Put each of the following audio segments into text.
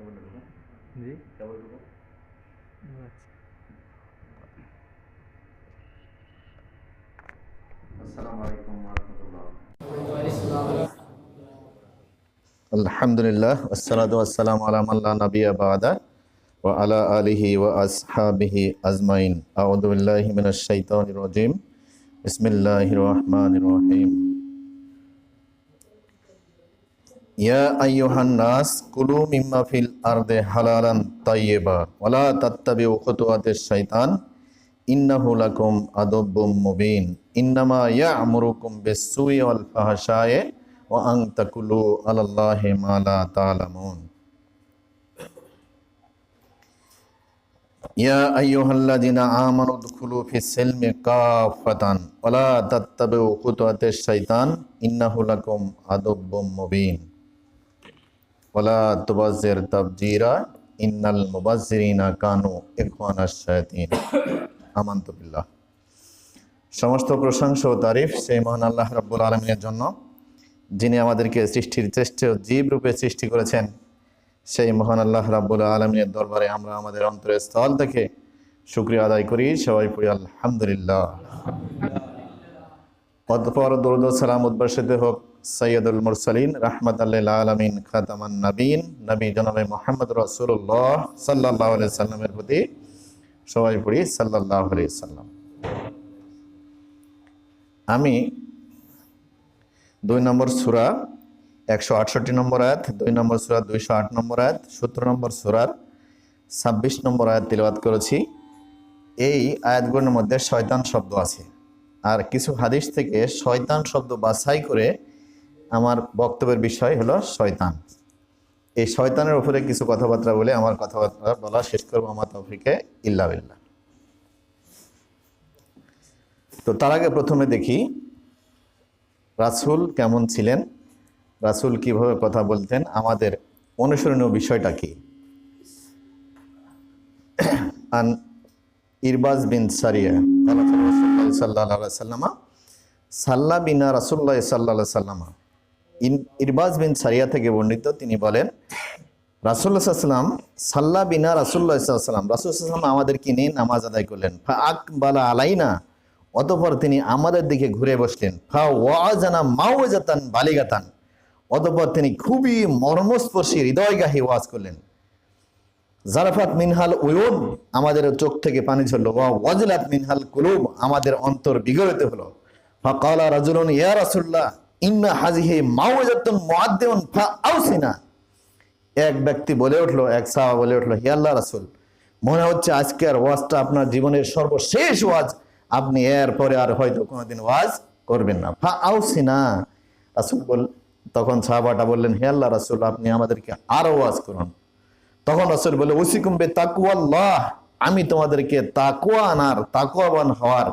জি। আসসালামু আলাইকুম ওয়া রাহমাতুল্লাহ। আলহামদুলিল্লাহ আসসালাতু ওয়াসসালামু আলা মান লা নাবিয়্যা বা'দা ওয়া আলা আলিহি ওয়া আসহাবিহি আজমাইন। আউযু বিল্লাহি মিনাশ শাইতানির রাজীম। বিসমিল্লাহির রহমানির রহিম। ইয়া আইয়ুহান নাস কুলু মিম্মা ফিল আরদি হালালান তাইয়্যিবা ওয়া লা তাত্তাবিউ খুতুওয়াতিশ শাইতান ইন্নাহু লাকুম আদুব্বুম মুবিন। ইন্নামা ইয়া'মুরুকুম বিস-সুই ওয়াল ফাহশাই ওয়া আন তাকুলু আলাল্লাহি মা লা তা'লামুন। ইয়া আইয়ুহাল্লাযীনা আমানু উদখুলু ফিস-সিলমি কাফাতান ওয়া লা তাত্তাবিউ খুতুওয়াতিশ শাইতান ইন্নাহু লাকুম আদুব্বুম মুবিন। ওয়া লা তুবাজ্জির তাবযীরা ইন্নাল মুবাজ্জিরিনা কানু ইখওয়ানাশ শায়াতিন। আমানতু বিল্লাহ। সমস্ত প্রশংসা ও তারিফ সেই মহান আল্লাহ রাব্বুল আলামিনের জন্য, যিনি আমাদেরকে সৃষ্টির শ্রেষ্ঠ জীব রূপে সৃষ্টি করেছেন। সেই মহান আল্লাহ রাব্বুল আলামিনের দরবারে আমরা আমাদের অন্তরের স্থল থেকে শুকরিয়া আদায় করি। সবাই পড়ি আলহামদুলিল্লাহ। অতঃপর দরুদ ও সালাম উদ্বর্ষিত হোক সাইয়্যিদুল মুরসালিন রাহমাতাল লিল আলামিন খাতামান নবীন নবী জনাবে মুহাম্মদ রাসূলুল্লাহ সাল্লাল্লাহু আলাইহি সাল্লামের প্রতি। সবাই পড়ি সাল্লাল্লাহু আলাইহি সাল্লাম। আমি 2 নম্বর সূরা 168 নম্বর আয়াত, 2 নম্বর সূরা 208 নম্বর আয়াত, 17 নম্বর সূরার 26 নম্বর আয়াত তিলাওয়াত করেছি। এই আয়াতগুলোর মধ্যে শয়তান শব্দ আছে, আর কিছু হাদিস থেকে শয়তান শব্দ বাছাই করে আমার বক্তব্যের বিষয় হলো শয়তান। এই শয়তানের উপরে কিছু কথাবার্তা বলে আমার কথাবার্তা বলা শেষ করবো। আমার তৌফিকে ইল্লা বিল্লাহ। তো তার আগে প্রথমে দেখি রাসূল কেমন ছিলেন, রাসূল কিভাবে কথা বলতেন, আমাদের অনুসরণীয় বিষয়টা কি। আন ইরবাজ বিন সারিয়া সাল্লাল্লাহু আলাইহি ওয়াসাল্লাম সাল্লা বিনা রাসূলুল্লাহ সাল্লাল্লাহু আলাইহি ওয়াসাল্লাম। ইরবাজ বিন সারিয়া থেকে বর্ণিত, তিনি বলেন রাসূলুল্লাহ সাল্লাল্লাহু আলাইহি ওয়াসাল্লাম সাল্লা বিনা রাসূলুল্লাহ সাল্লাল্লাহু আলাইহি ওয়াসাল্লাম, রাসূল সাল্লাল্লাহু আলাইহি ওয়াসাল্লাম আমাদেরকে নিয়ে নামাজ আদায় করলেন। ফা আকবালা আলাইনা, অতঃপর তিনি আমাদের দিকে ঘুরে বসলেন। ফা ওয়াজানা মাওজাতান বালিগাতান, অতঃপর তিনি খুবই মর্মস্পর্শী হৃদয়গাহী ওয়াজ করলেন। জারাফাত মিনহাল উয়ুন, আমাদের চোখ থেকে পানি ঝরলো। ওয়া ওয়াজলাত মিনহাল কুলুব, আমাদের অন্তর বিগলিত হলো। ফাকালা রাজুলুন ইয়া রাসূলুল্লাহ ইন্না হাযিহি মাওজাতুন মুআদ্দিউন ফাআউসিনা, এক ব্যক্তি বলে উঠলো, এক সাহাবা বলে উঠলো, হে আল্লাহর রাসূল, মনে হচ্ছে আজকের ওয়াজটা আপনার জীবনের সর্বশেষ ওয়াজ, আপনি এর পরে আর হয়তো কোনোদিন ওয়াজ করবেন না। ফাআউসিনা, রাসূল তখন সাহাবাটা বললেন, হে আল্লাহর রাসূল, আপনি আমাদেরকে আরো ওয়াজ করুন। তখন রাসূল বলে, উসিকুম বিতাকওয়াল্লাহ, আমি তোমাদেরকে তাকওয়া আনার, তাকওয়াবান হওয়ার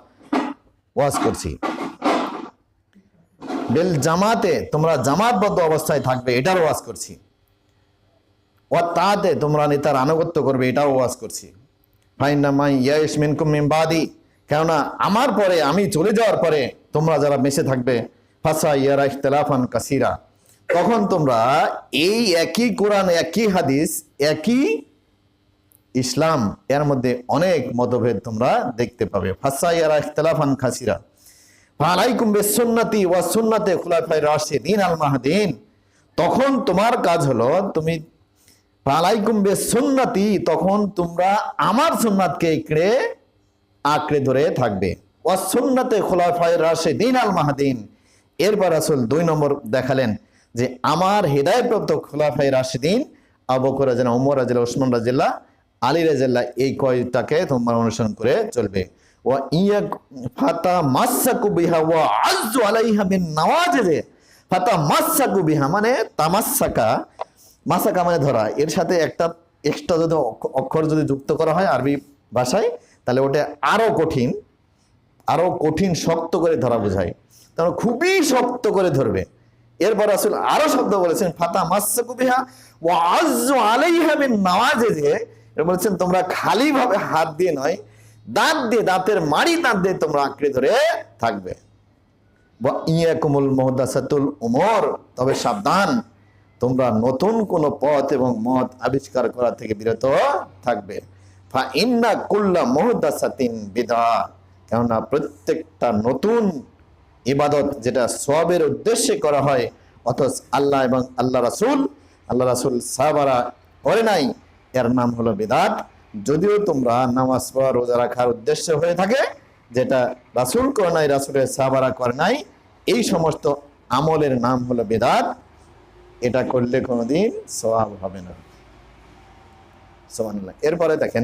ওয়াজ করছি। বিল জামাতে, তোমরা জামাতবদ্ধ অবস্থায় থাকবে, এটার ওয়াজ করছি। ওয়া তাআতে, তোমরা নেতার আনুগত্য করবে, এটাও ওয়াজ করছি। ফাইন্না মাই ইয়াইশ মিনকুম মিন বাদি, কেননা আমার পরে, আমি চলে যাওয়ার পরে তোমরা যারা বেঁচে থাকবে, ফাসা ইয়ারা ইখতিলাফান কাসীরা, তখন তোমরা এই একই কোরআন, একই হাদিস, একই ইসলাম, এর মধ্যে অনেক মতভেদ তোমরা দেখতে পাবে। ফাসা ইয়ারা ইখতিলাফান কাসীরা ফালাইকুম বিসুন্নতি ওয়া সুন্নাতে খুলাফায়ে রাশিদিন আল মাহদিন, তখন তোমার কাজ হলো, তুমি ফালাইকুম বিসুন্নতি, তখন তোমরা আমার সুন্নাতকে আঁকড়ে ধরে থাকবে। ওয়া সুন্নাতে খুলাফায়ে রাশিদিন আল মাহদিন, এরপর রাসূল 2 নম্বর দেখালেন যে আমার হেদায়েতপ্রাপ্ত খুলাফায়ে রাশিদিন আবু বকর রাদিয়াল্লাহু, ওমর রাদিয়াল্লাহু, ওসমান রাদিয়াল্লাহু, আলী রাদিয়াল্লাহু, এই কয়টাকে তোমরা অনুসরণ করে চলবে। ওয়া ইয়াক ফাতামাসসাকু বিহা ওয়া আযযু আলাইহা বিন নওয়াজিজ, ফাতামাসসাকু বিহা মানে তামাসসাকা, মাসাকা মানে ধরা, এর সাথে একটা এক্সট্রা যদি অক্ষর যদি যুক্ত করা হয় আরবি ভাষায়, তাহলে ওটা আরো কঠিন, আরো কঠিন, শক্ত করে ধরা বোঝায়। তাহলে খুবই শক্ত করে ধরবে। এরপর রাসূল আরো শব্দ বলেছেন, ফাতামাসসাকু বিহা ওয়া আযযু আলাইহা বিন নওয়াজিজ, বলেছেন তোমরা খালি ভাবে হাত দিয়ে নয়, দাঁত দিয়ে, দাঁতের মাড়ি দাঁত দিয়ে তোমরা আঁকড়ে ধরে থাকবে। ওয়া ইয়াকুমুল মুহদাসাতুল উমর, তবে সাবধান, তোমরা নতুন কোন পথ এবং মত আবিষ্কার করা থেকে বিরত থাকবে। ফা ইন্না কুল্লা মুহদাসাতিন বিদআহ, কেননা প্রত্যেকটা নতুন ইবাদত যেটা সওয়াবের উদ্দেশ্যে করা হয়, অথচ আল্লাহ এবং আল্লাহ রাসূল সাহাবারা করে নাই, এর নাম হলো বিদআত। যদিও তোমরা নামাজ পড়া রোজা রাখার উদ্দেশ্য হয়ে থাকে, যেটা রাসূল করে নাই, রাসূলের সাহাবারা করে নাই, এই সমস্ত আমলের নাম হলো বিদআত। এটা করলে কোনোদিন সওয়াব হবে না। সুবহানাল্লাহ। এরপরে দেখেন,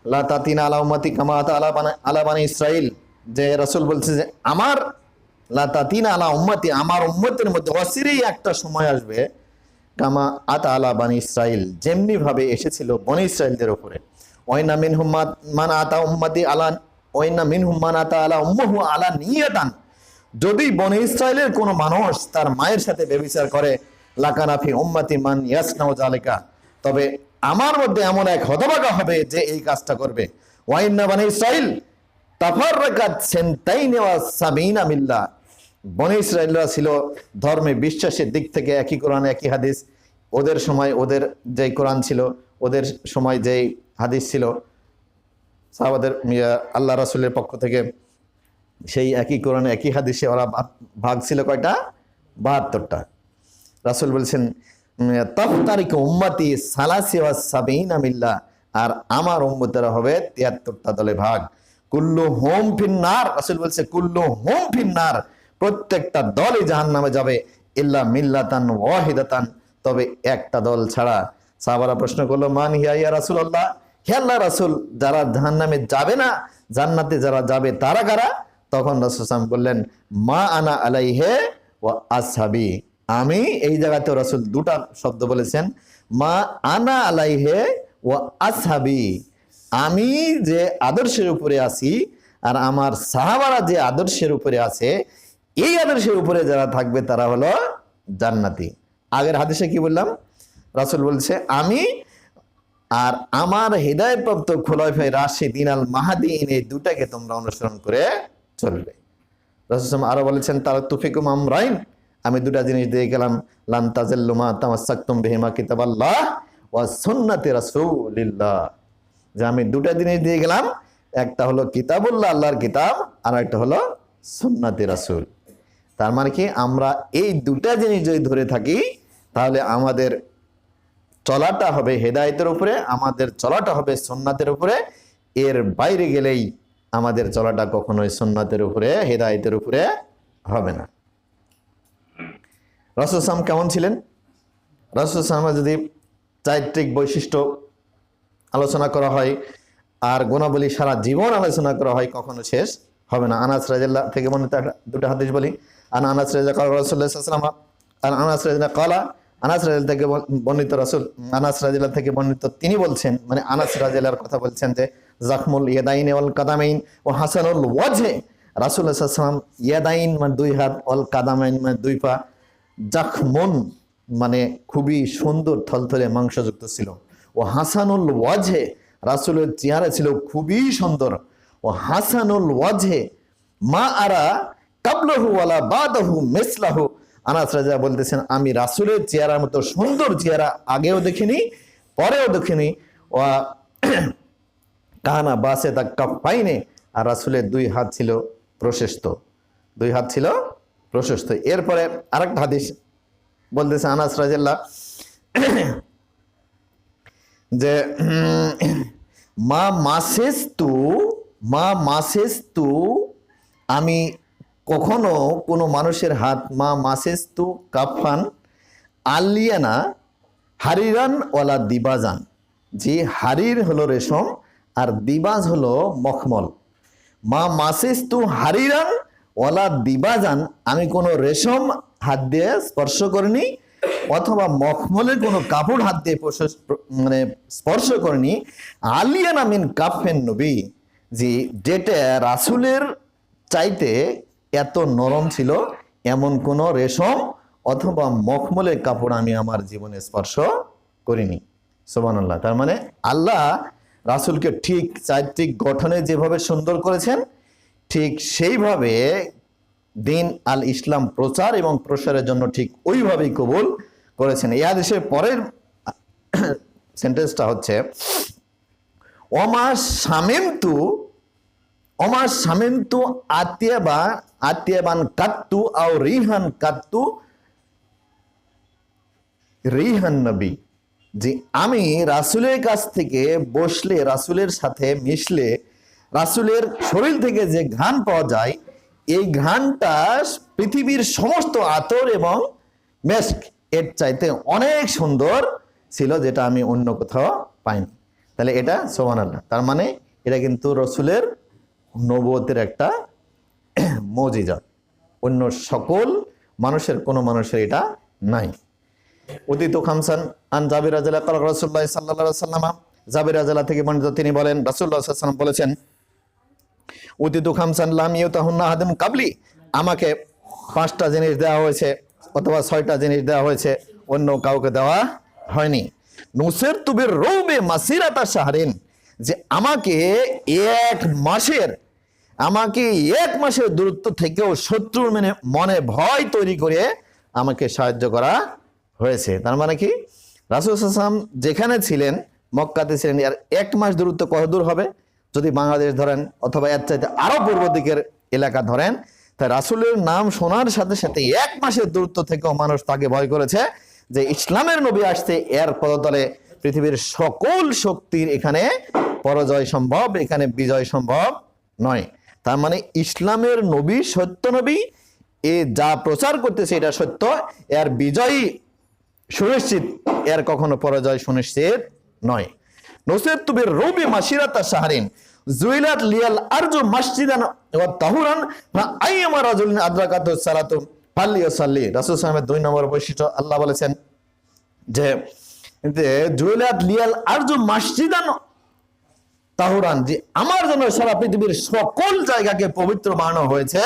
লা তাতিনা আলা উম্মতি কামা আতা আলা বানি ইসরাইল, যে রাসূল বলছে যে আমার লা তাতিনা আলা উম্মতি, আমার উম্মতের মধ্যে অচিরেই একটা সময় আসবে, কামা আতা আলা বানি ইসরাইল, যেমনি ভাবে এসেছিল বনি ইসরাইলদের উপরে। ওয়াইনা মিনহুম মান আতা উম্মতি আলা ওয়াইনা মিনহুম মান আতা আলা উম্মুহু আলা নিয়াতান, যদি বনি ইসরাইলের কোন মানুষ তার মায়ের সাথে ব্যভিচার করে, লাকানা ফি উম্মতি মান ইয়াসনাউ যালিকা, তবে আমার মধ্যে এমন এক হতভাগা হবে যে এই কাজটা করবে। ওয়াইন্না বানি ইসরাইল তাফাররাকাত সেনতাইনি ওয়া সাবিনা মিল্লাহ, বনি ইসরাইলরা ছিল ধর্মে বিশ্বাসের দিক থেকে একই কোরআন একই হাদিস, ওদের সময় ওদের যেই কোরআন ছিল, ওদের সময় যেই হাদিস ছিল, সাহাবাদের আল্লাহ রাসূলের পক্ষ থেকে সেই একই কোরআন একই হাদিসে ওরা ভাগ ছিল কয়টা? 72টা। রাসূল বলছেন তাফতারিকু উম্মতি সালাসি ওয়া সাবিনা মিল্লাহ, আর আমার উম্মতেরা হবে 73টা দলে ভাগ। কুল্লু হুম ফিন্নার, রাসূল বলছে কুল্লু হুম ফিন্নার, প্রত্যেকটা দলই জাহান্নামে যাবে, ইল্লা মিল্লাতান ওয়াহিদাতান, তবে একটা দল ছাড়া। সাহাবারা প্রশ্ন করলো, মান হিয়া ইয়া রাসূলুল্লাহ, হে আল্লাহর রাসূল, যারা জাহান্নামে যাবে না, জান্নাতে যারা যাবে তারা কারা? তখন রাসূল সাল্লাল্লাহু আলাইহি ওয়াসাল্লাম বললেন, মা আনা আলাইহি ওয়া আসহাবি, আমি, এই জায়গাতে রাসূল দুটা শব্দ বলেছেন, মা আনা আলাইহি ওয়া আসহাবি, আমি যে আদর্শের উপরে আছি আর আমার সাহাবারা যে আদর্শের উপরে আছে, এই আদর্শের উপরে যারা থাকবে তারা হলো জান্নাতি। আগের হাদিসে কি বললাম? রাসূল বলছে আমি আর আমার হিদায়াতপ্রাপ্ত খুলাফায়ে রাশিদিন আল মাহদিন, এই দুটাকে তোমরা অনুসরণ করে চলবে। রাসূল সাল্লাল্লাহু আরো বলেছেন, তারাকতু ফিকুম আমরাইন, আমি দুটা জিনিস দিয়ে গেলাম, লান তাযাল্লু মা তামাসসাকতুম বিহিমা কিতাবাল্লাহ ওয়া সুন্নাতি রাসূলিল্লাহ, যে আমি দুটা জিনিস দিয়ে গেলাম, একটা হলো কিতাবুল্লাহ, আল্লাহর কিতাব, আর একটা হলো সুন্নাতি রাসূল। তার মানে কি, আমরা এই দুটা জিনিস যদি ধরে থাকি, তাহলে আমাদের চলাটা হবে হেদায়েতের উপরে, আমাদের চলাটা হবে সুন্নাতের উপরে। এর বাইরে গেলেই আমাদের চলাটা কখনোই সুন্নাতের উপরে, হেদায়েতের উপরে হবে না। রাসূল সাল্লাল্লাহু আলাইহি ওয়াসাল্লাম কেমন ছিলেন? রাসূল সাল্লাল্লাহু আলাইহি ওয়াসাল্লাম যদি চারিত্রিক বৈশিষ্ট্য আলোচনা করা হয় আর গুণাবলী সারা জীবন আলোচনা করা হয়, কখনো শেষ হবে না। আনাস রাদিয়াল্লাহু থেকে বর্ণিত দুটো হাদিস বলি। আনাস রাদিয়াল্লাহু আনহু রাসূলুল্লাহ সাল্লাল্লাহু আলাইহি ওয়াসাল্লাম, আনাস রাদিয়াল্লাহু ক্বালা, আনাস রাদিয়াল্লাহু থেকে বর্ণিত, রাসূল আনাস রাদিয়াল্লাহু থেকে বর্ণিত, তিনি বলছেন, মানে আনাস রাদিয়াল্লাহুর কথা বলছেন, যে জাখমুল ইয়াদাইন ওয়াল কাদামাইন ও হাসানুল ওয়াজহে, রাসূলুল্লাহ সাল্লাল্লাহু আলাইহি ওয়াসাল্লাম ইয়াদাইন মানে দুই হাত, ওয়াল কাদামাইন মানে দুই পা, জাখমুন মানে খুবই সুন্দর থলথলে মাংসযুক্ত ছিল, ও হাসানুল ওয়াজহে, রাসূলের চেহারা ছিল খুবই সুন্দর, ও হাসানুল ওয়াজহে মা আরা কাবলাহু ওয়ালা বাদাহু মিসলাহু, আনাস রাদিয়াল্লাহু বলতেছেন, আমি রাসূলের চেহারার মতো সুন্দর চেহারা আগেও দেখিনি, পরেও দেখিনি। ওয়া কানা বাসিতা কাফাইনে, আর রাসূলের দুই হাত ছিল প্রশস্ত, দুই হাত ছিল প্রশস্ত। এরপরে আরেকটা হাদিস বলতেছে আনাস রাদিয়াল্লাহু যে মা মাসেস্তু, আমি কখনো কোনো মানুষের হাত, মা মাসেস্তু কাফান আলিয়ানা হারিরান ওয়ালা দিবাজান, যে হারির হলো রেশম আর দিবাজ হলো মখমল, মা মাসেস্তু হারিরান ওয়ালা দিবাজান, আমি কোনো রেশম হাত দিয়ে স্পর্শ করিনি, অথবা মখমলের কোনো কাপড় হাত দিয়ে মানে স্পর্শ করিনি, আলিয়ানা মিন কাফেন নবী, যে যেটা রাসূলের চাইতে এত নরম ছিল, এমন কোন রেশম অথবা মখমলের কাপড় আমি আমার জীবনে স্পর্শ করিনি। সুবহানাল্লাহ। তার মানে আল্লাহ রাসূলকে ঠিক চারিত্রিক গঠনে যেভাবে সুন্দর করেছেন, ঠিক সেইভাবে দিন আল ইসলাম প্রচার এবং প্রসারের জন্য ঠিক ওইভাবেই কবুল করেছেন। এই হাদিসের পরের সেন্টেন্সটা হচ্ছে ওমা শামিমতু আতিয়াবান কাত্তু আও রিহান কাত্তু রিহান নবী, যে আমি রাসূলের কাছ থেকে বসলে, রাসূলের সাথে মিশলে, রাসূলের শরীর থেকে যে ঘ্রাণ পাওয়া যায়, এই ঘ্রাণটা পৃথিবীর সমস্ত আতর এবং মেস্ক এর চাইতে অনেক সুন্দর ছিল, যেটা আমি অন্য কোথাও পাইনি। তাহলে এটা সুবহানাল্লাহ, তার মানে এটা কিন্তু রাসূলের নবুয়তের একটা মুজিজা, অন্য সকল মানুষের কোনো মানুষের এটা নাই। উদিত খামসান আন জাবির রাদিয়াল্লাহু আনহু রাসূলুল্লাহ সাল্লাল্লাহু আলাইহি ওয়াসাল্লাম, জাবির রাদিয়াল্লাহু থেকে বর্ণিত, তিনি বলেন রাসূলুল্লাহ সাল্লাল্লাহু আলাইহি ওয়াসাল্লাম বলেছেন উদিত খামসান লাম ইউতাহুন্না আহাদুম কাবলি, আমাকে 5টা জিনিস দেওয়া হয়েছে অথবা 6টা জিনিস দেওয়া হয়েছে, অন্য কাউকে দেওয়া হয়নি। নুসিরতু বির-রুবি মাসিরাতা শাহরিন, যে আমাকে এক মাসের দূরত্ব থেকেও শত্রুর মনে ভয় তৈরি করে আমাকে সাহায্য করা হয়েছে। তার মানে কি, রাসূল সাল্লাল্লাহু আলাইহি ওয়াসাল্লাম যেখানে ছিলেন, মক্কাতে ছিলেন, আর 1 মাস দূরত্ব কত দূর হবে? যদি বাংলাদেশ ধরেন অথবা এর চাইতে আরো পূর্ব দিকের এলাকা ধরেন, তাই রাসূলের নাম শোনার সাথে সাথে 1 মাসের দূরত্ব থেকেও মানুষ তাকে ভয় করেছে, যে ইসলামের নবী আসছে, এর পদতলে পৃথিবীর সকল শক্তির এখানে পরাজয় সম্ভব, এখানে বিজয় সম্ভব নয়। তার মানে ইসলামের নবী সত্য নবী, এ যা প্রচার করতেছে এটা সত্য, এর বিজয়ী সুনিশ্চিত, এর কখনো পরাজয় সুনিশ্চিত নয়। নুসিরতু বির-রুবি মাসিরাতা শাহরিন জুইলাত লিয়াল আরজু মাসজিদান ওয়া তাহুরান ফা আইয়ামা রাজুলিন আদরাকাতু সালাতু ফালিয়াসাল্লি। রাসূল সাল্লাল্লাহু আলাইহি 2 নম্বর বৈশিষ্ট্য, আল্লাহ বলেছেন যে জুইলাত লিয়াল আরজু মাসজিদান তাহুরান, যে আমার জন্য সারা পৃথিবীর সকল জায়গাকে পবিত্র বানানো হয়েছে,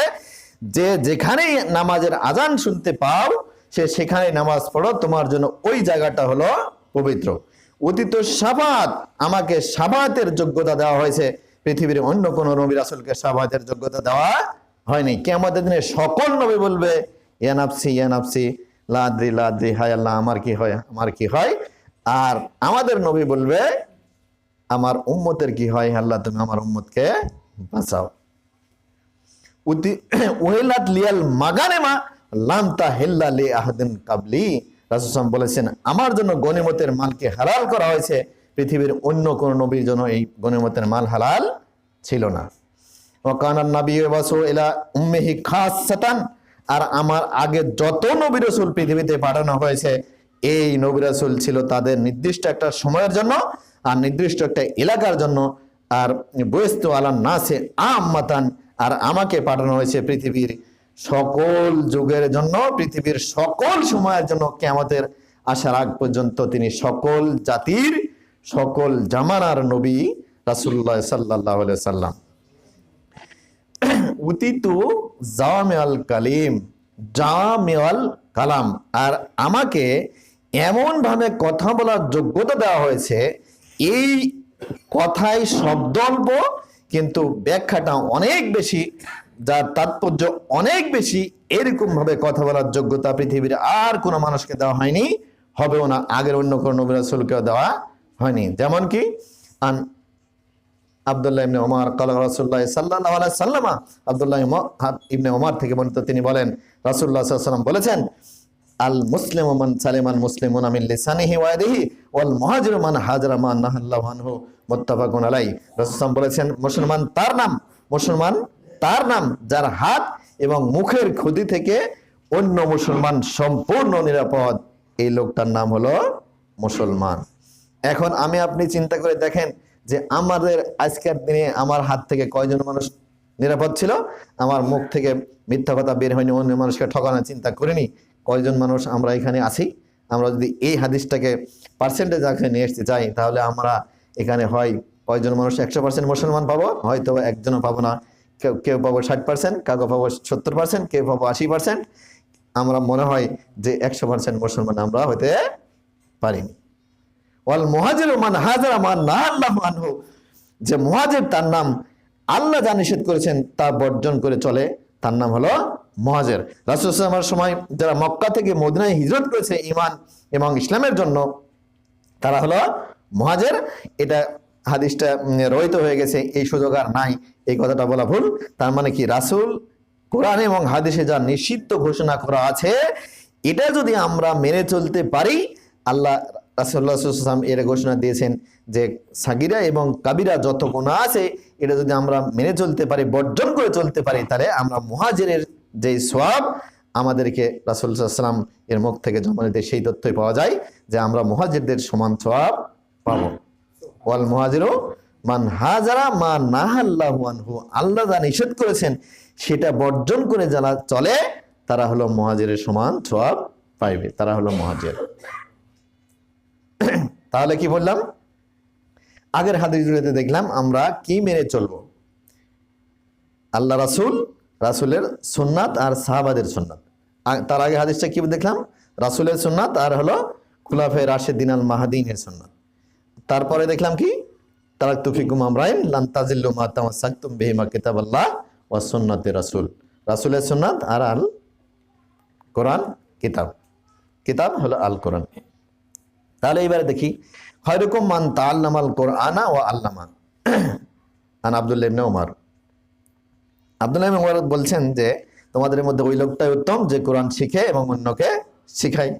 যে যেখানেই নামাজের আজান শুনতে পাও সেখানে নামাজ পড়ো, তোমার জন্য ওই জায়গাটা হলো পবিত্র। অতীত শাফাত, আমাকে শাফাতের যোগ্যতা দেওয়া হয়েছে, পৃথিবীর অন্য কোন নবী রাসূলকে শাফাতের যোগ্যতা দেওয়া হয়নি। কিয়ামতের দিনে সকল নবী বলবে ইয়া নাফসি লা আদ্রি, হায় আল্লাহ আমার কি হয়, আর আমাদের নবী বলবে আমার উম্মতের কি হয়, আল্লাহ তুমি আমার উম্মতকে বাঁচাও। উহিলাত লিয়াল মাগানিমা লাম তাহিল্লা লি আহাদিন কাবলি, রাসূল সাল্লাল্লাহু আলাইহি ওয়াসাল্লাম বলেছেন আমার জন্য গনিমতের মালকে হালাল করা হয়েছে, পৃথিবীর অন্য কোন নবীর জন্য এই গনিমতের মাল হালাল ছিল না। ওয়া কানান নাবিয়্যু ইয়াবাসু ইলা উম্মিহি খাসসাতান, আর আমার আগে যত নবী রাসূল পৃথিবীতে পাঠানো হয়েছে, এই নবী রাসূল ছিল তাদের নির্দিষ্ট একটা সময়ের জন্য আর নির্দিষ্ট একটা এলাকার জন্য, আর বুইস্তু আলান নাসি আম্মাতান, আর আমাকে পাঠানো হয়েছে পৃথিবীর সকল যুগের জন্য, পৃথিবীর সকল সময়ের জন্য, কিয়ামতের আসার আগ পর্যন্ত তিনি সকল জাতির সকল জামানার নবী রাসূলুল্লাহ সাল্লাল্লাহু আলাইহি সাল্লাম। উতিতু জামিউল কালাম, আর আমাকে এমন ভাবে কথা বলার যোগ্যতা দেওয়া হয়েছে, এই কথায় শব্দ অল্প কিন্তু ব্যাখ্যাটা অনেক বেশি, যার তাৎপর্য অনেক বেশি, এরকম ভাবে কথা বলার যোগ্যতা পৃথিবীর আর কোনো মানুষকে দেওয়া হয়নি, হবেও না, আগের অন্য কোনো নবী রাসূলকেও দেওয়া হয়নি। যেমন কি আন আব্দুল্লাহ ইবনে ওমর ক্বালা রাসূলুল্লাহ সাল্লাল্লাহু আলাইহি ওয়াসাল্লাম, আব্দুল্লাহ ইবনে ওমর থেকে বর্ণিত, তিনি বলেন রাসূলুল্লাহ সাল্লাল্লাহু আলাইহি ওয়াসাল্লাম বলেছেন আল মুসলিমু মান সালিমাল মুসলিমুনা মিন লিসানিহি ওয়া ইয়াদিহি ওয়াল মুহাজিরু মান হাজারা মা নাহাল্লাহু আনহু মুত্তাফাকুন আলাইহি। রাসূল সাল্লাল্লাহু বলেছেন মুসলমান তার নাম যার হাত এবং মুখের ক্ষতি থেকে অন্য মুসলমান সম্পূর্ণ নিরাপদ, এই লোকটার নাম হলো মুসলমান। এখন আপনি চিন্তা করে দেখেন যে আমাদের আজকের দিনে আমার হাত থেকে কয়জন মানুষ নিরাপদ ছিল, আমার মুখ থেকে মিথ্যা কথা বের হয়নি, অন্য মানুষকে ঠকানোর চিন্তা করিনি, কয়জন মানুষ আমরা এখানে আছি। আমরা যদি এই হাদিসটাকে পার্সেন্টেজ আকারে নিয়ে আসতে চাই, তাহলে আমরা এখানে হয় কয়জন মানুষ 100% মুসলমান পাবো, হয়তো একজনও পাবো না, কেউ পাবো 60%, কাউকে পাবো 70%, কেউ পাবো 80%। আমরা মনে হয় যে 100% মুসলমান আমরা হতে পারিনি। ওয়াল মুহাজিরু মান হাজারা মা নাহাল্লাহু আনহু, যে মুহাজির তার নাম আল্লাহ যা নিষেধ করেছেন তা বর্জন করে চলে, তার নাম হলো মুহাজির। রাসূল সাল্লাল্লাহু আলাইহি ওয়াসাল্লামের সময় যারা মক্কা থেকে মদিনায় হিজরত করেছে ঈমান এবং ইসলামের জন্য, তারা হলো মুহাজির। এটা হাদিসটা রহিত হয়ে গেছে, এই সুযোগ আর নাই, এই কথাটা বলা ভুল। তার মানে কি, রাসূল কোরআন এবং হাদিসে যা নিষিদ্ধ ঘোষণা করা আছে এটা যদি আমরা মেনে চলতে পারি, আল্লাহ রাসূলুল্লাহ সাল্লাল্লাহু আলাইহি ওয়াসাল্লাম এর ঘোষণা দিয়েছেন যে সাগিরা এবং কাবিরা যত গুনাহ আছে এটা যদি আমরা মেনে চলতে পারি, বর্জন করে চলতে পারি, তাহলে আমরা মুহাজিরের যে সওয়াব আমাদেরকে রাসূল সাল্লাল্লাহু আলাইহি ওয়াসাল্লাম এর মুখ থেকে জমানিতে সেই তথ্যই পাওয়া যায় যে আমরা মুহাজিরদের সমান সওয়াব পাবো। ওয়াল মুহাজিরু মান হাজারা মা নাহাল্লাহু আনহু, আল্লাহ যা নিষেধ করেছেন সেটা বর্জন করে যারা চলে তারা হলো মুহাজিরের সমান সওয়াব পাইবে, তারা হলো মুহাজির। তাহলে কি বললাম, আগের হাদিসগুলোতে দেখলাম আমরা কি মেনে চলবো, আল্লাহ রাসূল, রাসূলের সুন্নাত আর সাহাবাদের সুন্নাত। তার আগে হাদিসটা কি দেখলাম, রাসূলের সুন্নাত আর হলো খুলাফায়ে রাশিদিন আল মাহদিনের সুন্নাত। তারপরে দেখলাম কি, তারাকতু ফিকুম আমরাইন লান তাজিল্লু মা তামাসসাকতুম বিহিমা কিতাবাল্লাহ ওয়া সুন্নাতে রাসূল, রাসূলের সুন্নাত আর আল কোরআন কিতাব, কিতাব হলো আল কোরআন। তাহলে এবারে দেখি, খায়রুকুম মান তাআল্লামাল কোরআনা ওয়া আল্লামা। আন আব্দুল্লাহ ইবনে উমর, আব্দুল্লাহ ইবনে উমর বলছেন যে তোমাদের মধ্যে ওই লোকটাই উত্তম যে কোরআন শিখে এবং অন্যকে শিখায়।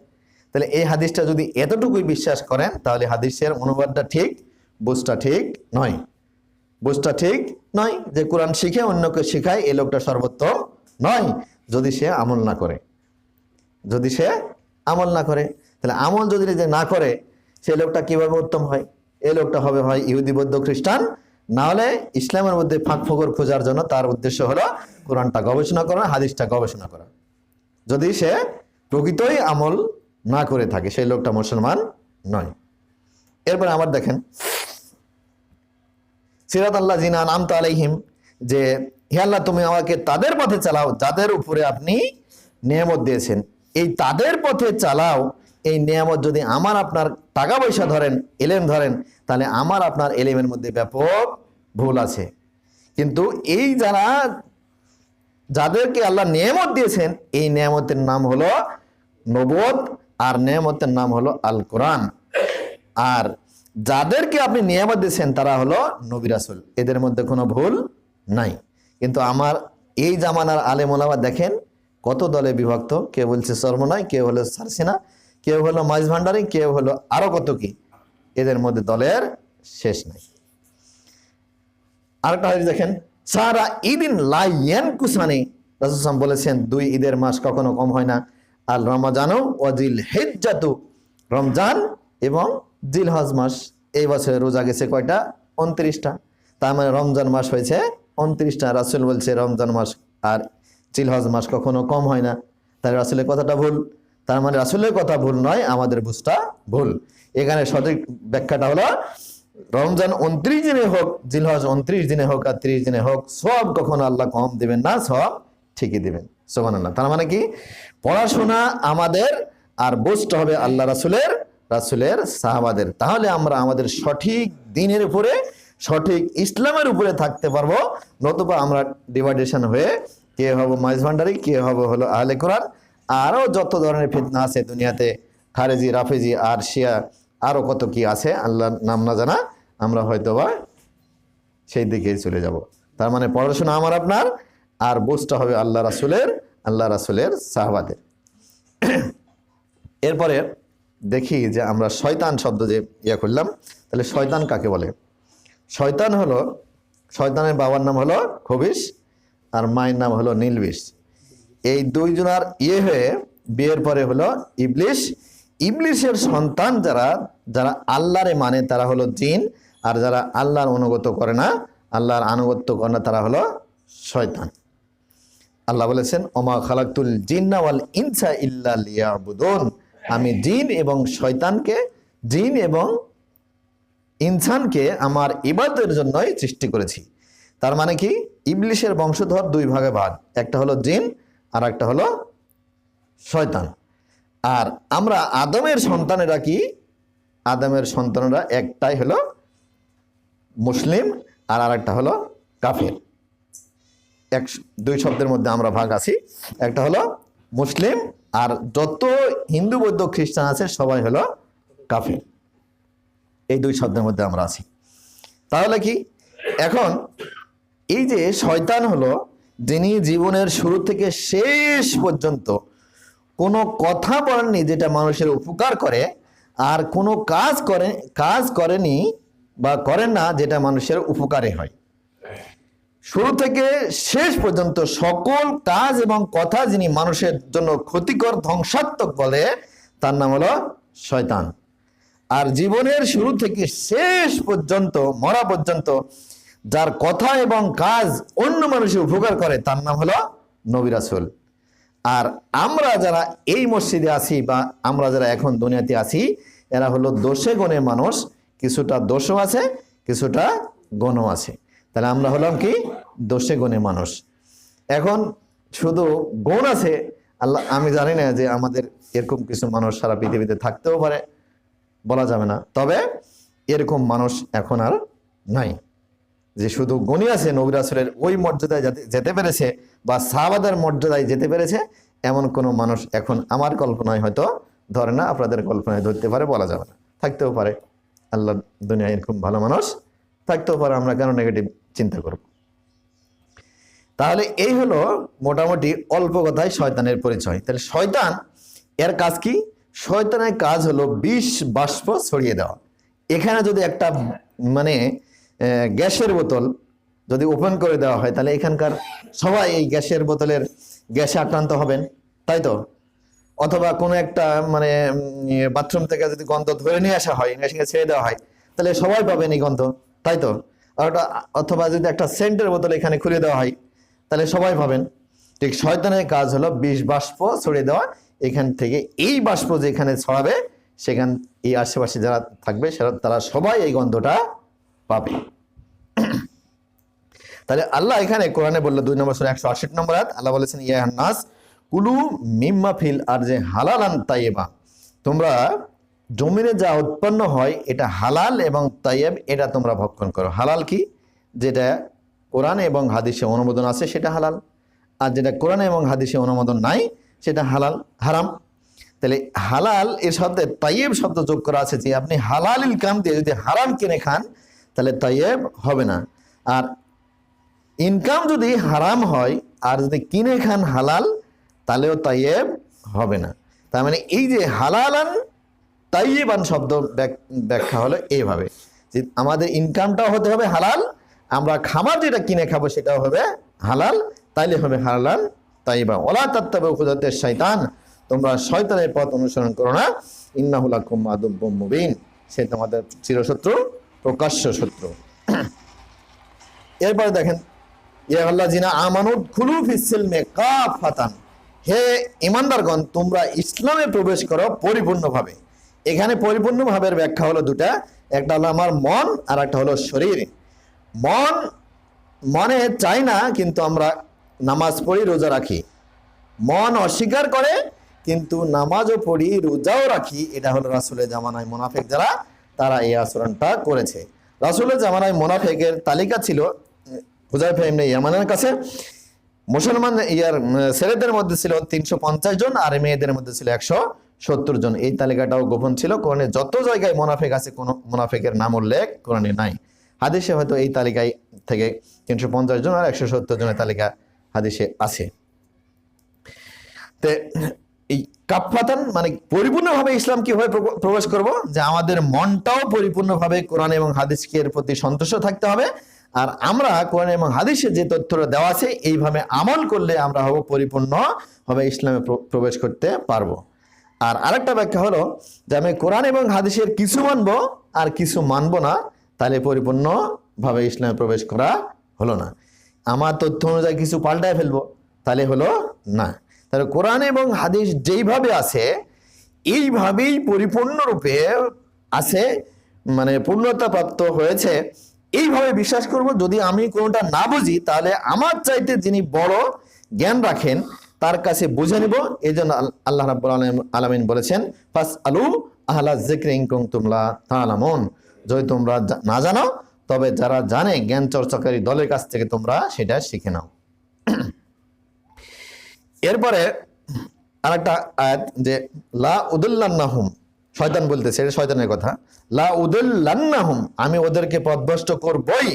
তাহলে এই হাদিসটা যদি এতটুকুই বিশ্বাস করেন তাহলে হাদিসের অনুবাদটা ঠিক, বুঝটা ঠিক নয়, বুঝটা ঠিক নয় যে কোরআন শিখে অন্যকে শিখায় এই লোকটা সর্বোত্তম নয় যদি সে আমল না করে, যদি সে আমল না করে। তাহলে আমল যদি যে না করে সেই লোকটা কিভাবে উত্তম হয়, এই লোকটা হবে হয় ইহুদি বৌদ্ধ খ্রিস্টান, না হলে ইসলামের মধ্যে ফাঁক ফোকর খোঁজার জন্য তার উদ্দেশ্য হলো কোরআনটা গবেষণা করা, হাদিসটা গবেষণা করা। যদি সে প্রকৃতই আমল না করে থাকে সেই লোকটা মুসলমান নয়। এরপরে আবার দেখেন সিরাত আল্লাহ জিনা আনআমতা আলাইহিম, যে হে আল্লাহ তুমি আমাকে তাদের পথে চালাও যাদের উপরে আপনি নিয়ামত দিয়েছেন। এই তাদের পথে চালাও, এই নিয়ামত যদি আমার আপনার টাকা পয়সা ধরেন, এলেম ধরেন, তাহলে আমার আপনার এলেমের মধ্যে ব্যাপক ভুল আছে। কিন্তু এই যারা যাদেরকে আল্লাহ নিয়ামত দিয়েছেন এই নিয়ামতের নাম হলো নবুয়ত আর নিয়ামতের নাম হলো আল কোরআন। আর যাদেরকে আপনি নিয়ামত দিয়েছেন তারা হলো নবী রাসূল, এদের মধ্যে কোনো ভুল নাই। কিন্তু আমার এই জামানার আলেম ওলামা দেখেন কত দলে বিভক্ত, কেউ বলছে সর্বনয়, কেউ হলো সারসিনা, কেউ হলো মাইজ ভান্ডারি, কেউ হলো আরো কত কি, এদের মধ্যে দলের শেষ নাই। আরেকটা হাদিস দেখেন, সারা ঈদিন লা ইয়ানকুসানি, রাসূল সাল্লাল্লাহু আলাইহি ওয়াসাল্লাম বলেছেন দুই ঈদের মাস কখনো কম হয় না, আল রমাজানু ওয়া জিল হিজ্জাতু, রমজান এবং জিলহজ মাস। এই বছরে রোজা গেছে কয়টা, 29টা, তার মানে রমজান মাস হয়েছে 29টা। রাসূল বলছে রমজান মাস আর জিলহজ মাস কখনো কম হয় না, তাই রাসূলের কথাটা ভুল। তার মানে রাসূলের কথা ভুল নয়, আমাদের বুঝটা ভুল। এখানে সঠিক ব্যাখ্যাটা হলো রমজান 29 দিনে হোক, জিলহজ 29 দিনে হোক আর 30 দিনে হোক, সব কখনো আল্লাহ কম দিবেন না, সব ঠিকই দিবেন, সুবহানাল্লাহ। তার মানে কি, পড়াশোনা আমাদের আর বুঝতে হবে আল্লাহ রাসূলের, রাসূলের সাহাবাদের। তাহলে আমরা আমাদের সঠিক দ্বীনের উপরে, সঠিক ইসলামের উপরে থাকতে পারবো। নতুবা আমরা ডিভাইডেশন হয়ে কে হবো মাইজ ভান্ডারি, কে হবো হলো আহলে কোরআন, আরও যত ধরনের ফিতনা আছে দুনিয়াতে, খারেজি, রাফেজি আর শিয়া, আরো কত কি আছে আল্লাহর নাম না জানা, আমরা হয়তোবা সেই দিকেই চলে যাব। তার মানে পড়াশোনা আমার আপনার আর বুঝতে হবে আল্লাহ রাসূলের, আল্লাহ রাসূলের সাহাবাদের। এরপরে দেখি যে আমরা শয়তান শব্দ যে করলাম, তাহলে শয়তান কাকে বলে? শয়তান হলো, শয়তানের বাবার নাম হলো খবিশ আর মায়ের নাম হলো নীলবিষ। এই দুইজনার হয়ে বিয়ের পরে হলো ইবলিশ। ইবলিশের সন্তান যারা, যারা আল্লাহরে মানে তারা হলো জিন, আর যারা আল্লাহর অনুগত করে না, আল্লাহর আনুগত্য করে না, তারা হলো শয়তান। আল্লাহ বলেছেন ওমা খালাকতুল জিন্না ওয়াল ইনসা ইল্লা লিয়াবুদুন, আমি জিন এবং শয়তানকে, জিন এবং ইনসানকে আমার ইবাদতের জন্যই সৃষ্টি করেছি। তার মানে কি, ইবলিশের বংশধর দুই ভাগে ভাগ, একটা হলো জিন আর একটা হলো শয়তান। আর আমরা আদমের সন্তানেরা কি, আদমের সন্তানেরা একটাই হলো মুসলিম আর আরেকটা হলো কাফের। দুই শব্দের মধ্যে আমরা ভাগ আছি। একটা হলো মুসলিম, আর যত হিন্দু বৌদ্ধ খ্রিস্টান আছে সবাই হলো কাফির। এই দুই শব্দের মধ্যে আমরা আছি। তাহলে কি এখন এই যে শয়তান হলো যিনি জীবনের শুরু থেকে শেষ পর্যন্ত কোনো কথা বলেননি যেটা মানুষের উপকার করে, আর কোনো কাজ করেনি বা করেন না যেটা মানুষের উপকারে হয়। শুরু থেকে শেষ পর্যন্ত সকল কাজ এবং কথা যিনি মানুষের জন্য ক্ষতিকর ধ্বংসাত্মক বলে, তার নাম হলো শয়তান। আর জীবনের শুরু থেকে শেষ পর্যন্ত মরা পর্যন্ত যার কথা এবং কাজ অন্য মানুষের উপকার করে, তার নাম হলো নবী রাসূল। আর আমরা যারা এই মসজিদে আছি বা আমরা যারা এখন দুনিয়াতে আছি, এরা হলো দোষে গুণে মানুষ, কিছুটা দোষও আছে কিছুটা গুণও আছে। তাহলে আমরা হলাম কি দোষে গুণে মানুষ। এখন শুধু গুণ আছে আল্লাহ, আমি জানি না যে আমাদের এরকম কিছু মানুষ সারা পৃথিবীতে থাকতেও পারে, বলা যাবে না। তবে এরকম মানুষ এখন আর নাই যে শুধু গুণী আছে, নবী রাসূলের ওই মর্যাদায় যেতে পেরেছে বা সাহাবাদের মর্যাদায় যেতে পেরেছে, এমন কোনো মানুষ এখন আমার কল্পনায় হয়তো ধরে না, আপনাদের কল্পনায় ধরতে পারে, বলা যাবে না। থাকতেও পারে, আল্লাহ দুনিয়ায় এরকম ভালো মানুষ থাকতেও পারে, আমরা কেন নেগেটিভ চিন্তা করব? তাহলে এই হলো মোটামুটি অল্প কথায় শয়তানের পরিচয়। তাহলে শয়তান এর কাজ কি? শয়তানের কাজ হলো বিষ বাষ্প ছড়িয়ে দেওয়া। এখানে যদি একটা মানে গ্যাসের বোতল যদি ওপেন করে দেওয়া হয়, তাহলে এখানকার সবাই এই গ্যাসের বোতলের গ্যাসে আক্রান্ত হবেন, তাই তো? অথবা কোনো একটা মানে বাথরুম থেকে যদি গন্ধ ধরে নিয়ে আসা হয়, নিয়ে ছেড়ে দেওয়া হয়, তাহলে সবাই পাবেন এই গন্ধ, তাই তো? অথবা যদি একটা সেন্টের বোতল এখানে খুলে দেওয়া হয়, তাহলে সবাই পাবেন। ঠিক শয়তানের কাজ হলো বিষ বাষ্প ছড়িয়ে দেওয়া। এখান থেকে এই বাষ্প যেখানে ছড়াবে, সেখান এই আশেপাশে যারা থাকবে তারা সবাই এই গন্ধটা পাবে। তাহলে আল্লাহ এখানে কোরআনে বললো 2 নম্বর সূরা 168 নম্বর আয়াত, আল্লাহ বলেছেন ইয়া নাস কুলু মিম্মা ফিল আরজি হালালান তাইয়্যিবা, তোমরা জমিনে যা উৎপন্ন হয় এটা হালাল এবং তাইয়্যিব, এটা তোমরা ভক্ষণ করো। হালাল কি? যেটা কোরআন এবং হাদিসে অনুমোদন আছে সেটা হালাল, আর যেটা কোরআন এবং হাদিসে অনুমোদন নাই সেটা হারাম। তাহলে হালাল এর সাথে তাইয়্যিব শব্দ যোগ করা আছে, যে আপনি হালাল ইনকাম দিয়ে যদি হারাম কিনে খান তাহলে তাইয়্যিব হবে না। আর ইনকাম যদি হারাম হয় আর যদি কিনে খান হালাল, তাহলেও তাইয়্যিব হবে না। তার মানে এই যে হালালান তাইয়্যিবান শব্দ ব্যাখ্যা হলো এইভাবে, যে আমাদের ইনকামটাও হতে হবে হালাল, আমরা খাবার যেটা কিনে খাবো সেটাও হবে হালাল, তাইলে হবে হালাল তাইয়্যিবা। ওয়ালা তাত্তাবিউ খুতুওয়াতিশ শাইতান, তোমরা শয়তানের পথ অনুসরণ করো না, ইন্নাহু লাকুম আদুব্বুম মুবিন, সে তোমাদের চিরশত্রু, প্রকাশ্য শত্রু। এরপরে দেখেন ইয়া আল্লাযিনা আমানু দুখুলু ফিস সিলমি কাফাতান, হে ঈমানদারগণ তোমরা ইসলামে প্রবেশ করো পরিপূর্ণভাবে। এখানে পরিপূর্ণভাবের ব্যাখ্যা হলো দুটা, একটা হলো আমার মন আর একটা হলো শরীর। মনে চাই না কিন্তু আমরা নামাজ পড়ি, রোজা রাখি, মন অস্বীকার করে কিন্তু নামাজও পড়ি, রোজাও রাখি। এটা হলো রাসূলের জামানায় মুনাফিক যারা, তারা এই আচরণটা করেছে। রাসূলের জামানায় মুনাফিকের তালিকা ছিল হুযায়ফা ইবনে ইয়ামানের কাছে। মুসলমান ছেলেদের মধ্যে ছিল 350 জন আর মেয়েদের মধ্যে ছিল 170 জন। এই তালিকাটাও গোপন ছিল, কোরআনে যত জায়গায় মুনাফিক আছে কোনো মুনাফিকের নাম উল্লেখ কোরআনে নাই। হাদিসে হয়তো এই তালিকায় থেকে 350 জন আর 170 জনের তালিকা হাদিসে আছে। তে এই কাফাতান মানে পরিপূর্ণভাবে ইসলাম কিভাবে প্রবেশ করব, যে আমাদের মনটাও পরিপূর্ণভাবে কোরআন এবং হাদিসের প্রতি সন্তুষ্ট থাকতে হবে, আর আমরা কোরআন এবং হাদিসে যে তথ্যটা দেওয়া আছে এইভাবে আমল করলে আমরা হব পরিপূর্ণভাবে ইসলামে প্রবেশ করতে পারবো। আর আরেকটা ব্যাখ্যা হলো যে আমি কোরআন এবং হাদিসের কিছু মানবো আর কিছু মানবো না, তাহলে পরিপূর্ণভাবে ইসলামে প্রবেশ করা হলো না। আমার তথ্য অনুযায়ী কিছু পাল্টায় ফেলবো, তাহলে হলো না। তাহলে কোরআন এবং হাদিস যেইভাবে আছে এইভাবেই পরিপূর্ণরূপে আছে, মানে পূর্ণতা প্রাপ্ত হয়েছে, এইভাবে বিশ্বাস করব। যদি আমি কোনোটা না বুঝি তাহলে আমার চাইতে যিনি বড় জ্ঞান রাখেন তার কাছে বুঝে নেব। এই জন্য আল্লাহ রাব্বুল আলামিন বলেছেন ফাসআলু আহলা যিকরি ইন কুনতুম লা তা'লামুন, যদি তোমরা না জানো তবে যারা জানে জ্ঞান চর্চাকারী দলের কাছ থেকে তোমরা সেটা শিখে নাও। এরপরে আরেকটা আয়াত যে লা উদুল্লান্নাহুম, শয়তান বলতেছে, এটা শয়তানের কথা, লা উদুল্লান্নাহুম, আমি ওদেরকে পথভ্রষ্ট করবই,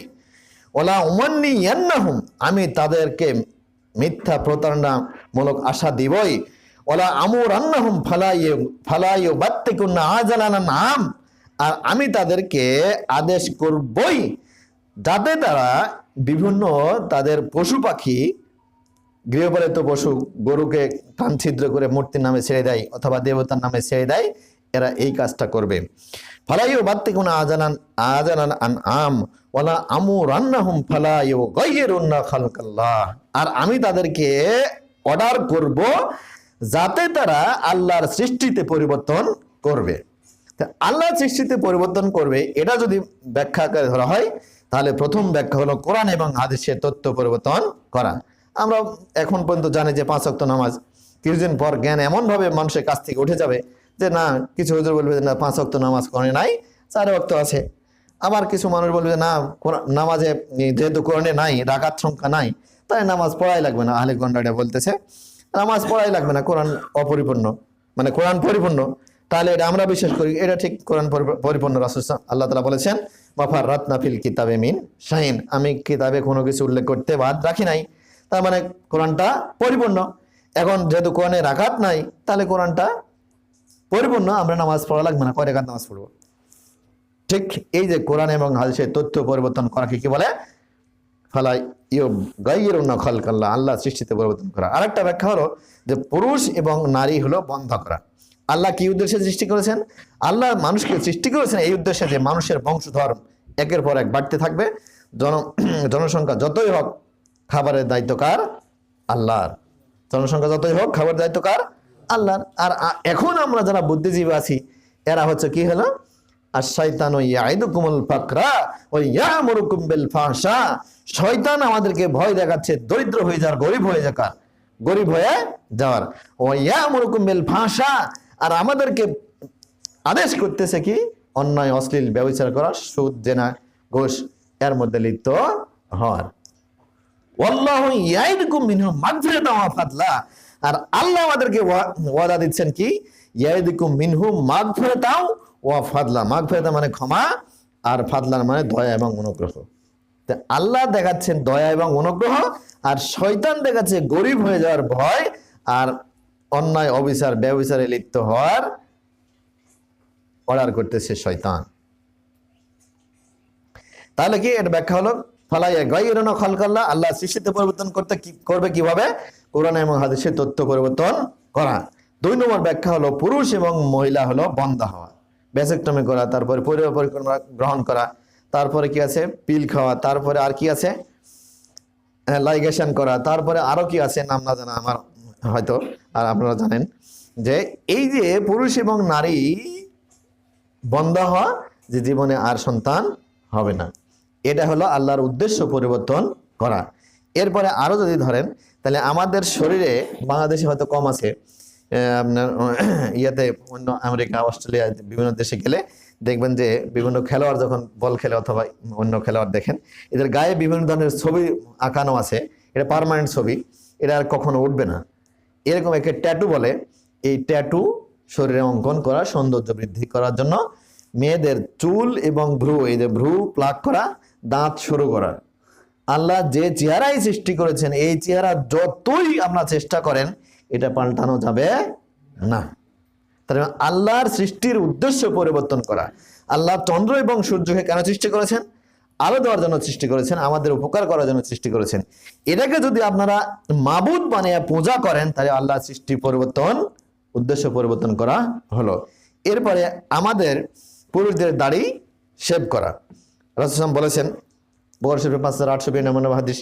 ওলা উমান্নিয়ান্নাহুম, আমি তাদেরকে মিথ্যা প্রতারণামূলক আশা দিবই, ওলা আমুরান্নাহুম ফালাইয়ুবাত্তিকুন্না আযালানান আম, আর আমি তাদেরকে আদেশ করবই যাতে তারা বিভিন্ন তাদের পশু পাখি, গৃহপালিত পশু, গরুকে কান ছিদ্র করে মূর্তির নামে ছেড়ে দেয় অথবা দেবতার নামে ছেড়ে দেয়, এরা এই কাজটা করবে। ফালাইয়ুবাত্তিকুনা আযালান আম ওয়ালা আমুরান্নাহুম ফালাইয়ুগাইয়িরুন্না খালকাল্লাহ, আর আমি তাদেরকে অর্ডার করব যাতে তারা আল্লাহর সৃষ্টিতে পরিবর্তন করবে। আল্লাহর সৃষ্টিতে পরিবর্তন করবে, এটা যদি ব্যাখ্যা করে ধরা হয় তাহলে প্রথম ব্যাখ্যা হলো কোরআন এবং হাদিসের তথ্য পরিবর্তন করা। আমরা এখন পর্যন্ত জানি যে 5 ওয়াক্ত নামাজ, কিছুদিন পর জ্ঞান এমনভাবে মানুষের কাছ থেকে উঠে যাবে যে না, কিছু হুজুর বলবে যে না 5 ওয়াক্ত নামাজ কোরআনে নাই, 4 ওয়াক্ত আছে। আবার কিছু মানুষ বলবে যে না, নামাজে যেহেতু কোরআনে নাই, রাকাত সংখ্যা নাই, তাই নামাজ পড়াই লাগবে না। আহলে গন্ডাটা বলতেছে নামাজ পড়াই লাগবে না, কোরআন অপরিপূর্ণ, মানে কোরআন পরিপূর্ণ। তাহলে এটা আমরা বিশ্বাস করি, এটা ঠিক, কোরআন পরিপূর্ণ। রাসূল আল্লাহ তাআলা বলেছেন মাফাররাতনা ফিল কিতাবে মিন শাইন, আমি কিতাবে কোনো কিছু উল্লেখ করতে বাদ রাখি নাই, তার মানে কোরআনটা পরিপূর্ণ। এখন যেহেতু কোরআনে রাকাত নাই, তাহলে কোরআনটা পরিপূর্ণ, আমরা নামাজ পড়া লাগবে না, কয় রাকাত নামাজ পড়বো। ঠিক এই যে কোরআন এবং হাদিসের তথ্য পরিবর্তন করাকে কি বলে? ফালাইয়ুগাইয়িরুন্না খালকাল্লাহ, আল্লাহ সৃষ্টিতে পরিবর্তন করা। আরেকটা ব্যাখ্যা হলো যে পুরুষ এবং নারী হলো বন্ধ করা। আল্লাহ কি উদ্দেশ্যে সৃষ্টি করেছেন? আল্লাহ মানুষকে সৃষ্টি করেছেন এই উদ্দেশ্যে যে মানুষের বংশধর একের পর এক বাড়তে থাকবে। জনসংখ্যা যতই হোক, খাবারের দায়িত্ব কার? আল্লাহর। জনসংখ্যা যতই হোক, খাবারের দায়িত্ব কার? আল্লাহর। আর এখন আমরা যারা বুদ্ধিজীবী আছি, এরা হচ্ছে কি হলো, আশ-শাইতানু ইয়াইদুকুমুল ফাকরা ওয়া ইয়া'মুরুকুম বিল ফাহশা, শয়তান আমাদেরকে ভয় দেখাচ্ছে দরিদ্র হয়ে যাওয়ার, গরিব হয়ে যাওয়ার। ওয়া ইয়া'মুরুকুম বিল ফাহশা, আর আমাদেরকে আদেশ করতেছে কি? অন্যায়, অশ্লীল, ব্যভিচার করা, সুদ, জেনা, ঘুষ এর মধ্যে লিপ্ত হওয়ার। ওয়াল্লাহু ইয়াইদুকুম মিনহু মাগফিরাতাও ওয়া ফাদলা, আর আল্লাহ আমাদেরকে ওয়াদা দিচ্ছেন কি? ইয়াইদুকুম মিনহু মাগফিরাতাও ওয়া ফাদলা, মাগফিরাতা মানে ক্ষমা, আর ফাদলা মানে দয়া এবং অনুগ্রহ। তা আল্লাহ দেখাচ্ছেন দয়া এবং অনুগ্রহ, আর শয়তান দেখাচ্ছে গরিব হয়ে যাওয়ার ভয় আর অন্যায়, অবিচার, ব্যভিচারে লিপ্ত হওয়ার অর্ডার করতেছে শয়তান। তাহলে কি এর ব্যাখ্যা হলো ফালাইয়ুগাইয়িরুন্না খালকাল্লাহ, আল্লাহ সৃষ্টিতে পরিবর্তন করবে কিভাবে? কোরআন এবং হাদিসের তথ্য পরিবর্তন করা। 2 নম্বর ব্যাখ্যা হলো পুরুষ এবং মহিলা হলো বন্ধ হওয়া, ভ্যাসেক্টমি করা, তারপরে পরিবার পরিকল্পনা গ্রহণ করা, তারপরে কি আছে? পিল খাওয়া, তারপরে আর কি আছে? লাইগেশন করা, তারপরে আরো কি আছে নাম না জানা আমার হয়তো, আর আপনারা জানেন যে এই যে পুরুষ এবং নারী বন্ধ হওয়া, যে জীবনে আর সন্তান হবে না, এটা হলো আল্লাহর উদ্দেশ্য পরিবর্তন করা। এরপরে আরো যদি ধরেন, তাহলে আমাদের শরীরে, বাংলাদেশে হয়তো কম আছে, আপনার ইয়াতে অন্য আমেরিকা, অস্ট্রেলিয়া বিভিন্ন দেশে গেলে দেখবেন যে বিভিন্ন খেলোয়াড় যখন বল খেলে অথবা অন্য খেলোয়াড় দেখেন, এদের গায়ে বিভিন্ন ধরনের ছবি আঁকানো আছে, এটা পার্মানেন্ট ছবি, এটা আর কখনো উঠবে না। এরকম একে ট্যাটু বলে। এই ট্যাটু শরীরে অঙ্কন করা, সৌন্দর্য বৃদ্ধি করার জন্য। মেয়েদের চুল এবং ভ্রু, এই যে ভ্রু প্লাক করা, দাঁত সরু করা। আল্লাহ যে চেহারাই সৃষ্টি করেছেন, এই চেহারা যতই আপনারা চেষ্টা করেন, এটা পাল্টানো যাবে না। তাহলে আল্লাহর সৃষ্টির উদ্দেশ্য পরিবর্তন করা। আল্লাহ চন্দ্র এবং সূর্যকে কেন সৃষ্টি করেছেন? আলো দেওয়ার জন্য সৃষ্টি করেছেন, আমাদের উপকার করার জন্য সৃষ্টি করেছেন। এটাকে যদি আপনারা মাবুদ বানিয়ে পূজা করেন, তাহলে আল্লাহ সৃষ্টি পরিবর্তন, উদ্দেশ্য পরিবর্তন করা হলো। এরপরে আমাদের পুরুষদের দাড়ি শেভ করা। রাসূল বলেছেন বুখারী শরীফে 5892 নম্বর হাদিস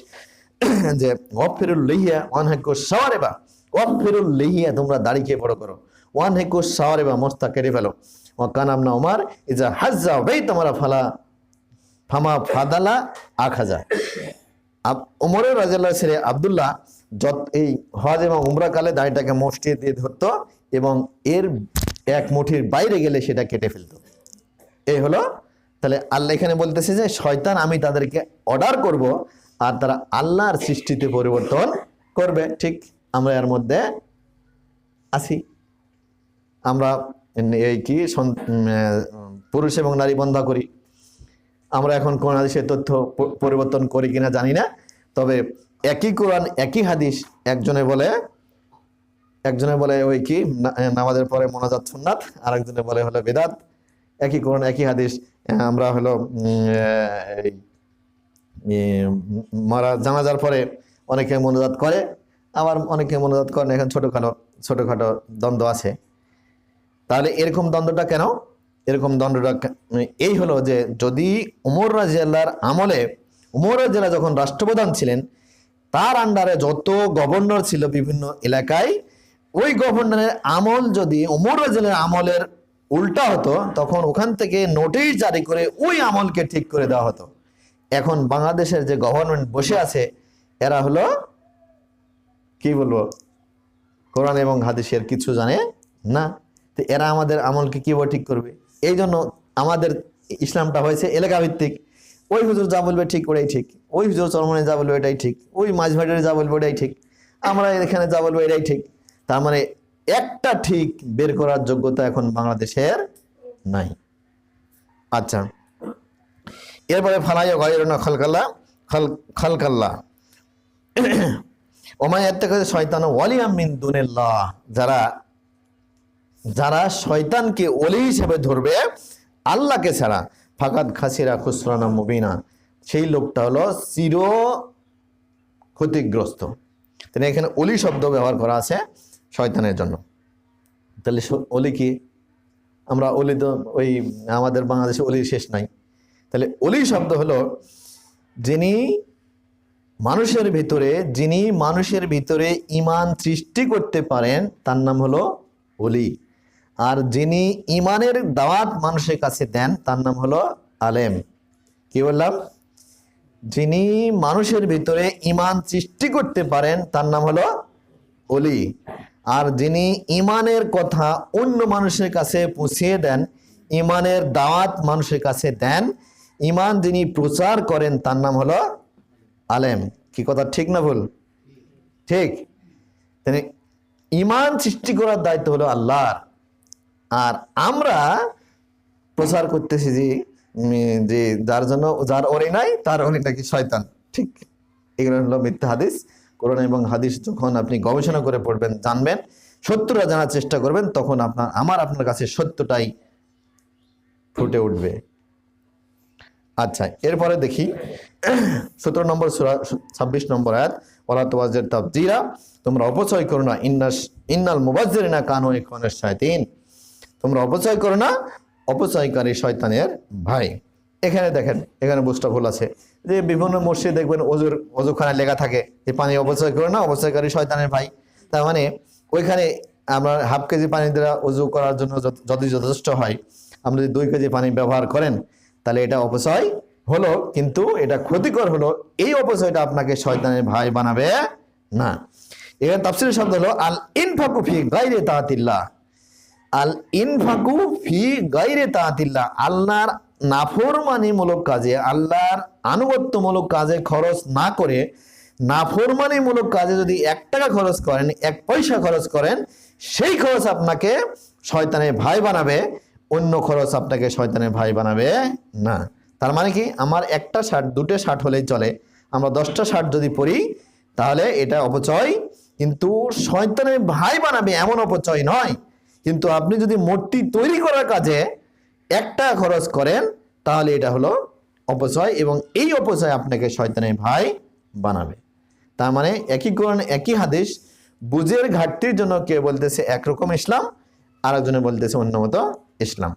যে ওয়াফিরুল লিহিয়া ওয়ানহাকু শাওয়ারিবা, ওয়াফিরুল লিহিয়া, তোমরা দাড়িকে বড় করো, ওয়ানহাকু শাওয়ারিবা, মস্তা কেটে ফেলো। ওয়া কানা ইবনে উমর ইজা হাজ্জা বাইতামারা ফামা ফাদালা আখাজা। উমরের রাদিয়াল্লাহু ছেলে আব্দুল্লাহ এই হজ এবং উমরা কালে দাড়িটাকে মুষ্টি দিয়ে ধরতো এবং এর এক মুঠির বাইরে গেলে সেটা কেটে ফেলতো। এই হলো। তাহলে আল্লাহ এখানে বলতেছে যে শয়তান, আমি তাদেরকে অর্ডার করব আর তারা আল্লাহর সৃষ্টিতে পরিবর্তন করবে। ঠিক আমরা এর মধ্যে আছি। আমরা এই কি পুরুষ এবং নারী বন্ধা করি। আমরা এখন কোন হাদিসের তথ্য পরিবর্তন করি কিনা জানি না, তবে একই কোরআন একই হাদিস একজনে বলে ওই কি নামাজের পরে মোনাজাত সুন্নাত, আর একজনে বলে হলো বিদআত। একই কোরআন একই হাদিস আমরা হলো মারা জানাজার পরে অনেকে মোনাজাত করে, আবার অনেকে মোনাজাত করে না। এখন ছোটখাটো দ্বন্দ্ব আছে। তাহলে এরকম দ্বন্দ্বটা কেন? এরকম দ্বন্দ্বটা এই হলো যে যদি উমর রাদিয়াল্লাহর আমলে, উমর রাদিয়াল্লাহু যখন রাষ্ট্রপ্রধান ছিলেন, তার আন্ডারে যত গভর্নর ছিল বিভিন্ন এলাকায়, ওই গভর্নরের আমল যদি উমর রাদিয়াল্লাহর আমলের উল্টা হতো, তখন ওখান থেকে নোটিশ জারি করে ওই আমলকে ঠিক করে দেওয়া হতো। এখন বাংলাদেশের যে গভর্নমেন্ট বসে আছে, এরা হলো কি বলবো, কোরআন এবং হাদিসের কিছু জানে না। তো এরা আমাদের আমলকে কিভাবে ঠিক করবে? এই জন্য আমাদের ইসলামটা হয়েছে এলাকা ভিত্তিক। ওই হুজুর যা বলবে ঠিক ওটাই ঠিক, ওই হুজুর চরমনে যা বলবে এটাই ঠিক, ওই মাঝভাইডারে যা বলবে এটাই ঠিক, আমরা এখানে যা বলবো এটাই ঠিক। তার মানে একটা ঠিক বের করার যোগ্যতা এখন বাংলাদেশের নাই। আচ্ছা, এরপরে ফালাইয়া গায়রুনা খালকাল্লাহ ওমায় ইত্তাখাযা শয়তান ওয়ালিয়াম মিন দুনিল্লাহ, যারা শয়তানকে ওলি হিসেবে ধরবে আল্লাহকে ছাড়া, ফাকাদ খাসিরা খুসরানা মুবিনা, সেই লোকটা হলো চির ক্ষতিগ্রস্ত। তাহলে এখানে ওলি শব্দ ব্যবহার করা আছে শয়তানের জন্য। তাহলে ওলি কি? আমরা ওলি তো ওই আমাদের বাংলাদেশে ওলির শেষ নাই। তাহলে ওলি শব্দ হলো যিনি মানুষের ভিতরে ঈমান সৃষ্টি করতে পারেন, তার নাম হলো ওলি। আর যিনি ঈমানের দাওয়াত মানুষের কাছে দেন, তার নাম হলো আলেম। কি বললাম? যিনি মানুষের ভিতরে ঈমান সৃষ্টি করতে পারেন, তার নাম হলো ওলি। আর যিনি ঈমানের কথা অন্য মানুষের কাছে পৌঁছিয়ে দেন, ঈমানের দাওয়াত মানুষের কাছে দেন, ঈমান যিনি প্রচার করেন, তার নাম হলো আলেম। কি কথা ঠিক না ভুল? ঠিক। ঈমান সৃষ্টি করার দায়িত্ব হলো আল্লাহর, আর আমরা প্রচার করতেছি যে যার ওরে নাই তার ওরে নাকি শয়তান। ঠিক, এগুলো হলো মিথ্যা হাদিস। কোরআন এবং হাদিস যখন আপনি গবেষণা করে পড়বেন, জানবেন, সত্যটা জানার চেষ্টা করবেন, তখন আপনার কাছে সত্যটাই ফুটে উঠবে। আচ্ছা, এরপরে দেখি 17 নম্বর সূরা 26 নম্বর আয়াত, ওয়ালা তুবাজ্জির তাবজিরা, তোমরা অপচয় করো না, ইন্নাল মুবাজ্জিরিনা কানু ইখওয়ানাশ শায়াতিন, তোমরা অপচয় করো না, অপচয়কারী শয়তানের ভাই। এখানে দেখেন, এখানে বুঝটা ভুল আছে যে বিভিন্ন মসজিদে দেখবেন অজুখানায় লেখা থাকে যে পানি অপচয় করো না, অপচয়কারী শয়তানের ভাই। তার মানে ওইখানে আমরা হাফ কেজি পানি দ্বারা অজু করার জন্য যদি যথেষ্ট হয়, আপনি যদি 2 কেজি পানি ব্যবহার করেন, তাহলে এটা অপচয় হলো, কিন্তু এটা ক্ষতিকর হলো। এই অপচয়টা আপনাকে শয়তানের ভাই বানাবে না। এখানে তাফসীরের শব্দ হলো আল ইনফাকু ফি গায়রি তাআতিল্লাহ। আল ইনফাকু ফি গায়রি তাআতিল্লাহ, আল্লাহর নাফরমানিমূলক কাজে, আল্লাহর আনুগত্যমূলক কাজে খরচ না করে, নাফরমানিমূলক কাজে যদি 1 টাকা খরচ করেন, 1 পয়সা খরচ করেন, সেই খরচ আপনাকে শয়তানের ভাই বানাবে, অন্য খরচ আপনাকে শয়তানের ভাই বানাবে না। তার মানে কি, আমার 1টা শার্ট 2টে শার্ট হলেই চলে, আমরা 10টা শার্ট যদি পরি তাহলে এটা অপচয়, কিন্তু শয়তানের ভাই বানাবে এমন অপচয় নয়। কিন্তু আপনি যদি মূর্তি তৈরি করার কাজে 1 টাকা খরচ করেন, তাহলে এটা হলো অপচয়, এবং এই অপচয় আপনাকে শয়তানের ভাই বানাবে। তার মানে একই কোরআন একই হাদিস, বুঝের ঘাটতির জন্য কে বলতেছে একরকম ইসলাম, আর একজনে বলতেছে অন্য মতো ইসলাম।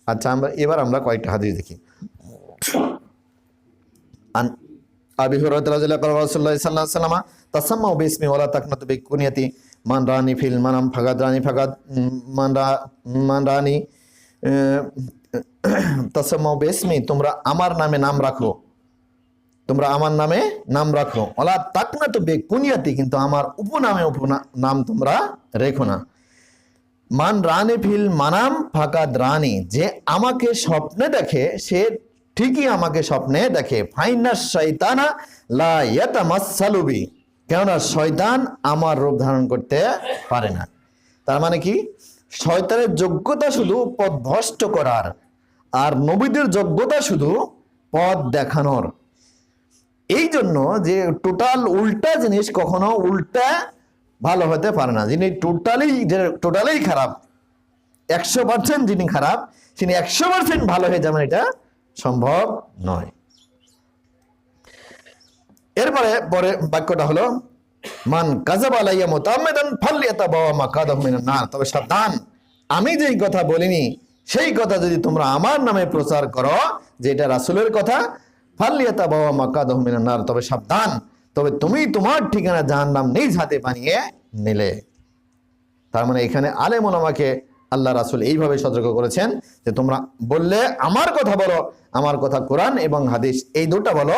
আচ্ছা, এবার আমরা কয়েকটা হাদিস দেখি। আবি হুরায়রা রাদিয়াল্লাহু আনহু রাসূলুল্লাহ সাল্লাল্লাহু আলাইহি ওয়াসাল্লাম তাসাম্মাউ বিসমি ওয়ালা তাকনাতু বিকুনিয়াতি মান রানি ফিল মানাম ফাগাদ রানি ফাগাদ মান রানি তাসাম্মাউ বিসমি, তোমরা আমার নামে নাম রাখো, তোমরা আমার নামে নাম রাখো, ওয়ালা তাকনাতু বিকুনিয়াতি, কিন্তু আমার উপনামে নাম তোমরা রেখো না। মান রানি ফিল মানাম ফাগাদ রানি, যে আমাকে স্বপ্নে দেখে সে ঠিকই আমাকে স্বপ্নে দেখে। ফাইনাস শয়তানা লা ইয়াতামাসসালু বি, কেননা শয়তান আমার রূপ ধারণ করতে পারে না। তার মানে কি, শয়তানের যোগ্যতা শুধু পথ ভ্রষ্ট করার, আর নবীদের যোগ্যতা শুধু পথ দেখানোর। এই জন্য যে টোটাল উল্টা জিনিস কখনো উল্টা ভালো হতে পারে না। যিনি টোটালি খারাপ, 100% যিনি খারাপ, তিনি 100% ভালো হয়ে যাবেন, এটা সম্ভব নয়। এরপরে বাক্যটা হলো মান কাযাবা আলাইয়া মুতাআম্মিদান ফালইয়াতাবাওয়া মাকাদাহু মিনান নার। তবে সাবধান, আমি যেই কথা বলিনি সেই কথা যদি তোমরা আমার নামে প্রচার করো যে এটা রাসূলের কথা, ফালইয়াতাবাওয়া মাকাদাহু মিনান নার, তবে সাবধান, তবে তুমি তোমার ঠিকানা জাহান্নাম নিজ হাতে বানিয়ে নিলে। তার মানে এখানে আলেম ওলামাকে আল্লাহ রাসূল এইভাবে সতর্ক করেছেন যে তোমরা বললে আমার কথা বলো, আমার কথা কোরআন এবং হাদিস, এই দুটো বলো।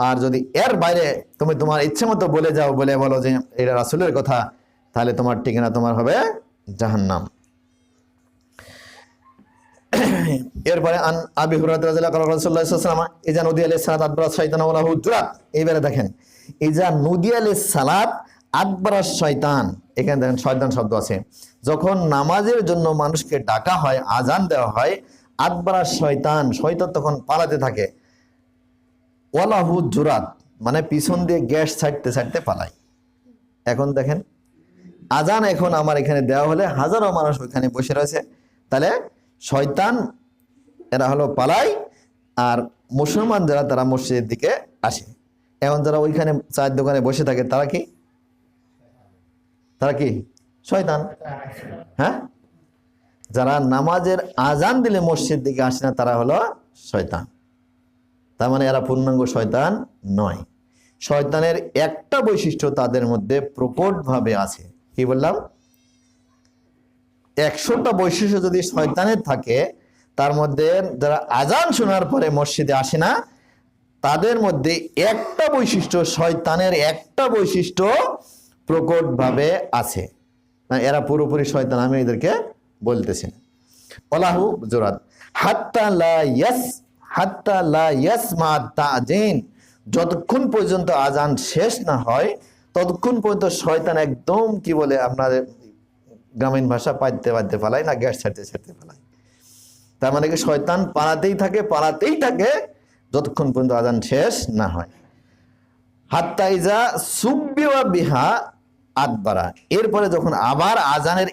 আর যদি এর বাইরে তুমি তোমার ইচ্ছে মতো বলে যাও, বলে বলো যে এটা রাসূলের কথা, তাহলে তোমার ঠিকানা তোমার হবে জাহান্নাম। এরপরে আন আবি হুরায়রা রাদিয়াল্লাহু আনহু রাসূলুল্লাহ সাল্লাল্লাহু আলাইহি ওয়াসাল্লাম ইজা নুদিয়া লিস সালাত আদবারা শাইতান ওয়া লাহু জুরাত। এইবারে দেখেন, ইজা নুদিয়া লিস সালাত আদবারা শয়তান, এখানে দেখেন শয়তান শব্দ আছে। যখন নামাজের জন্য মানুষকে ডাকা হয়, আজান দেওয়া হয়, আদবারা শয়তান, শয়তান তখন পালাতে থাকে। ওয়ালাহু জুরাত মানে পিছন দিয়ে গ্যাস ছাড়তে ছাড়তে পালায়। এখন দেখেন আজান এখন আমার এখানে দেওয়া হলে হাজারো মানুষ ওইখানে বসে রয়েছে, তাহলে শয়তান এরা হলো পালায়, আর মুসলমান যারা তারা মসজিদের দিকে আসে। এখন যারা ওইখানে চায়ের দোকানে বসে থাকে তারা কি শয়তান। হ্যাঁ, যারা নামাজের আজান দিলে মসজিদ দিকে আসে না তারা হলো শয়তান। তার মানে এরা পূর্ণাঙ্গ শয়তান নয়। শয়তানের একটা বৈশিষ্ট্য তাদের মধ্যে প্রকটভাবে আছে। কি বললাম? 100টা বৈশিষ্ট্য যদি শয়তানের থাকে, তার মধ্যে যারা আজান শোনার পরে মসজিদে আসে না, তাদের মধ্যে একটা বৈশিষ্ট্য, শয়তানের একটা বৈশিষ্ট্য প্রকটভাবে আছে। এরা পুরোপুরি শয়তান, আমি এদেরকে বলতেছি না। ওয়ালাহু জুরাত হাত্তা লা ইয়াসমা তাজিন, যতক্ষণ পর্যন্ত আজান শেষ না হয় ততক্ষণ পর্যন্ত শয়তান একদম কি বলে আপনাদের গ্রামীণ ভাষা পাইতে পালায় না, গ্যাস ছাড়তে পালায়। তার মানে কি শয়তান পালাতেই থাকে যতক্ষণ পর্যন্ত আজান শেষ না হয়। হাত্তা ইজা সুব্বিয়া বিহা আদবারা, এরপরে যখন আবার আজানের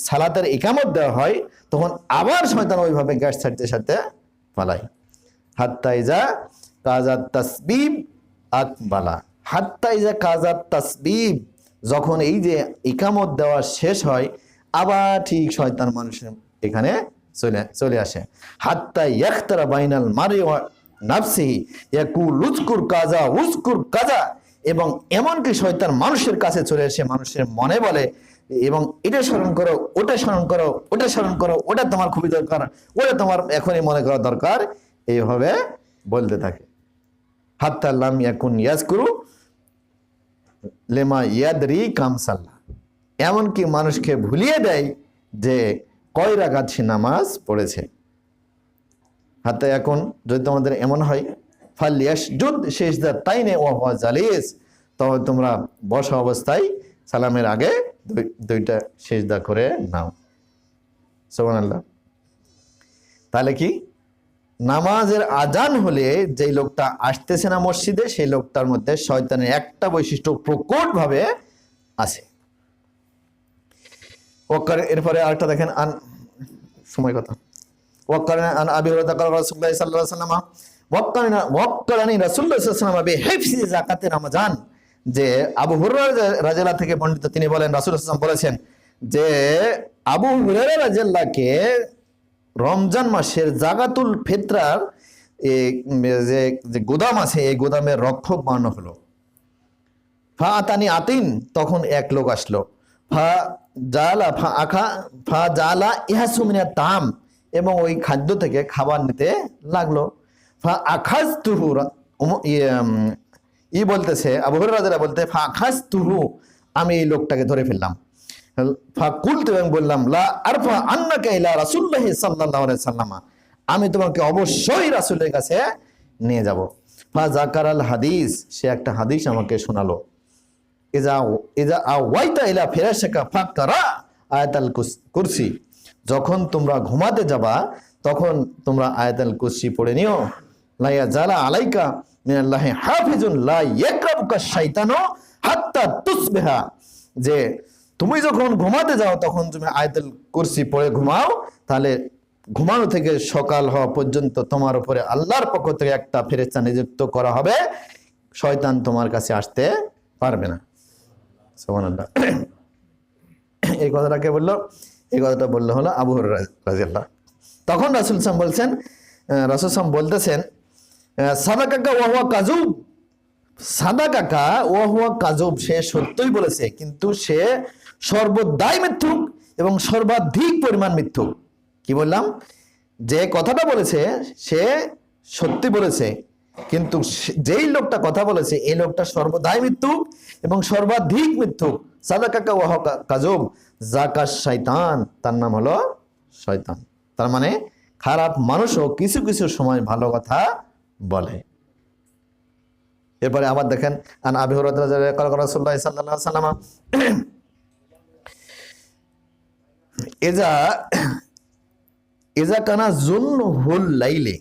সালাতের ইকামত দেওয়া হয় তখন আবার শয়তান ওইভাবে গ্যাস ছাড়তে পালায়। হাত্তা ইজা কাজাত তাসবিব আকবালা, হাত্তা ইজা কাজাত তাসবিব, যখন এই যে ইকামত দেওয়া শেষ হয় আবার ঠিক শয়তান মানুষের এখানে চলে আসে। হাত্তা ইয়াখতারা বাইনাল মারি ওয়া নাফসিহি ইয়াকুল উযকুর কাজা, এবং এমনকি শয়তান মানুষের কাছে চলে এসে মানুষের মনে বলে, এবং এটা স্মরণ করো, ওটা স্মরণ করো, ওটা স্মরণ করো, ওটা তোমার খুবই দরকার, ওটা তোমার এখনই মনে করা দরকার, এইভাবে বলতে থাকে। হাত্তা লাম ইয়াকুন ইয়াজকুরু লেমা ইয়াদরি কাম সাল্লা, এমনকি মানুষকে ভুলিয়ে দেয় যে কয় রাকাত সে নামাজ পড়েছে। হাত্তা এখন যদি তোমাদের এমন হয় ফালইয়াসজুদ সিজদাতাইনি ওয়া হুয়া জালিস, তবে তোমরা বসা অবস্থায় সালামের আগে দুইটা সিজদা করে নাও। সুবহানাল্লাহ। তাহলে কি, নামাজের আজান হলে যেই লোকটা আসতেছে না মসজিদে, সেই লোকটার মধ্যে শয়তানের একটা বৈশিষ্ট্য প্রকটভাবে আছে। এরপরে আরেকটা দেখেন, সময় কথা। আন আবি হুরায়রা রাসূলুল্লাহ সাল্লাল্লাহু আলাইহি ওয়াসাল্লাম ওয়াক্কারানি রাসূলুল্লাহ সাল্লাল্লাহু আলাইহি ওয়াসাল্লাম বিহিফজি যাকাতে রমজান, যে আবু হুরায়রা রাদিয়াল্লাহু থেকে বর্ণিত, তিনি বলেন রাসূলুল্লাহ সাল্লাল্লাহু আলাইহি ওয়াসাল্লাম বলেছেন যে আবু হুরায়রা রাদিয়াল্লাহকে রমজান মাসের জাকাতুল ফিতরার যে গোদাম আছে, এই গোদামের রক্ষক বানানো হলো। ফা আতানি আতিন, তখন এক লোক আসলো। ফা জালা ইহাসু মিনাত তাম, এবং ওই খাদ্য থেকে খাবার নিতে লাগলো। ফা আখাযতুহু, বলতেছে আবু হুরায়রা রাদিয়াল্লাহু বলতে, ফা আখাযতুহু, আমি এই লোকটাকে ধরে ফেললাম। ফা কুলতু, এবং বললাম, লা আরফা আন্নাকা ইলা রাসূলিল্লাহি সাল্লাল্লাহু আলাইহি ওয়াসাল্লাম, আমি তোমাকে অবশ্যই রাসূলের কাছে নিয়ে যাব। ফাযাকারাল হাদিস, সে একটা হাদিস আমাকে শোনালো। ইজা ইজা আওয়াইতা ইলা ফিরাশিকা ফাকরা আয়াতুল কুরসি, যখন তোমরা ঘুমাতে যাবা তখন তোমরা আয়াতুল কুরসি পড়ে নিও। লা ইয়াজালা আলাইকা মিনাল্লাহি হাফিজুন লা ইয়াকরাবুকা শাইতানু হাত্তা তুসবিহা, যে তুমি যখন ঘুমাতে যাও তখন তুমি আয়াতুল কুরসি পড়ে ঘুমাও, তাহলে ঘুমানো থেকে সকাল হওয়া পর্যন্ত তোমার উপরে আল্লাহর পক্ষ থেকে একটা ফেরেশতা নিযুক্ত করা হবে, শয়তান তোমার কাছে আসতে পারবে না। সুবহানাল্লাহ। এই কথাটা কে বললো? এই কথাটা বললো হলো আবু হুরায়রা রাদিয়াল্লাহু। তখন রাসূল সাল্লাল্লাহু বলছেন, রাসূল সাল্লাল্লাহু বলতেছেন, সাদাকাকা ওয়া হুয়া কাযুব, সাদাকাকা ওয়া হুয়া কাযুব, সে সত্যই বলেছে কিন্তু সে সর্বদাই মিথ্যুক এবং সর্বাধিক পরিমাণ মিথ্যুক। কি বললাম? যে কথাটা বলেছে সে সত্যি বলেছে, কিন্তু যেই লোকটা কথা বলেছে এই লোকটা সর্বদাই মিথ্যুক এবং সর্বাধিক মিথ্যুক। সাদাকাকা ওয়া হুয়া কাযুব যাকাশ শয়তান, তার নাম হলো শয়তান। তার মানে খারাপ মানুষও কিছু কিছু সময় ভালো কথা বলে। এরপরে আবার দেখেন, আন আবি হুরায়রা রাদিয়াল্লাহু রাসূলুল্লাহ সাল্লাল্লাহু আলাইহি ওয়াসাল্লাম এজা কানা জুনহুল লাইলে,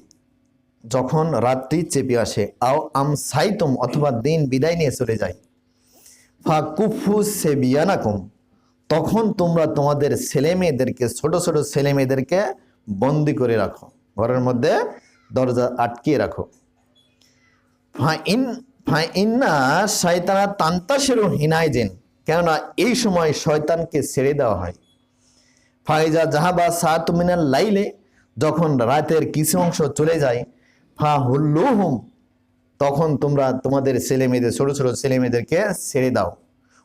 যখন রাত্রি চেপে আসে, আও আমসাইতুম, অথবা দিন বিদায় নিয়ে চলে যায়, ফাকুফু সিবিয়ানাকুম, তখন তোমরা তোমাদের ছেলে মেয়েদেরকে, ছোট ছোট ছেলে মেয়েদেরকে বন্দি করে রাখো, ঘরের মধ্যে দরজা আটকিয়ে রাখো। ফাইন্না শয়তানা তান্তাশিরু হিনাইজিন, কেননা এই সময় শয়তানকে ছেড়ে দেওয়া হয়। ফাইজা জাহাবা সাত মিনাল লাইলে, যখন রাতের কিছু অংশ চলে যায়, ফা হুল্লুহুম, তখন তোমরা তোমাদের ছেলে মেয়েদের, ছোট ছোট ছেলে মেয়েদেরকে ছেড়ে দাও।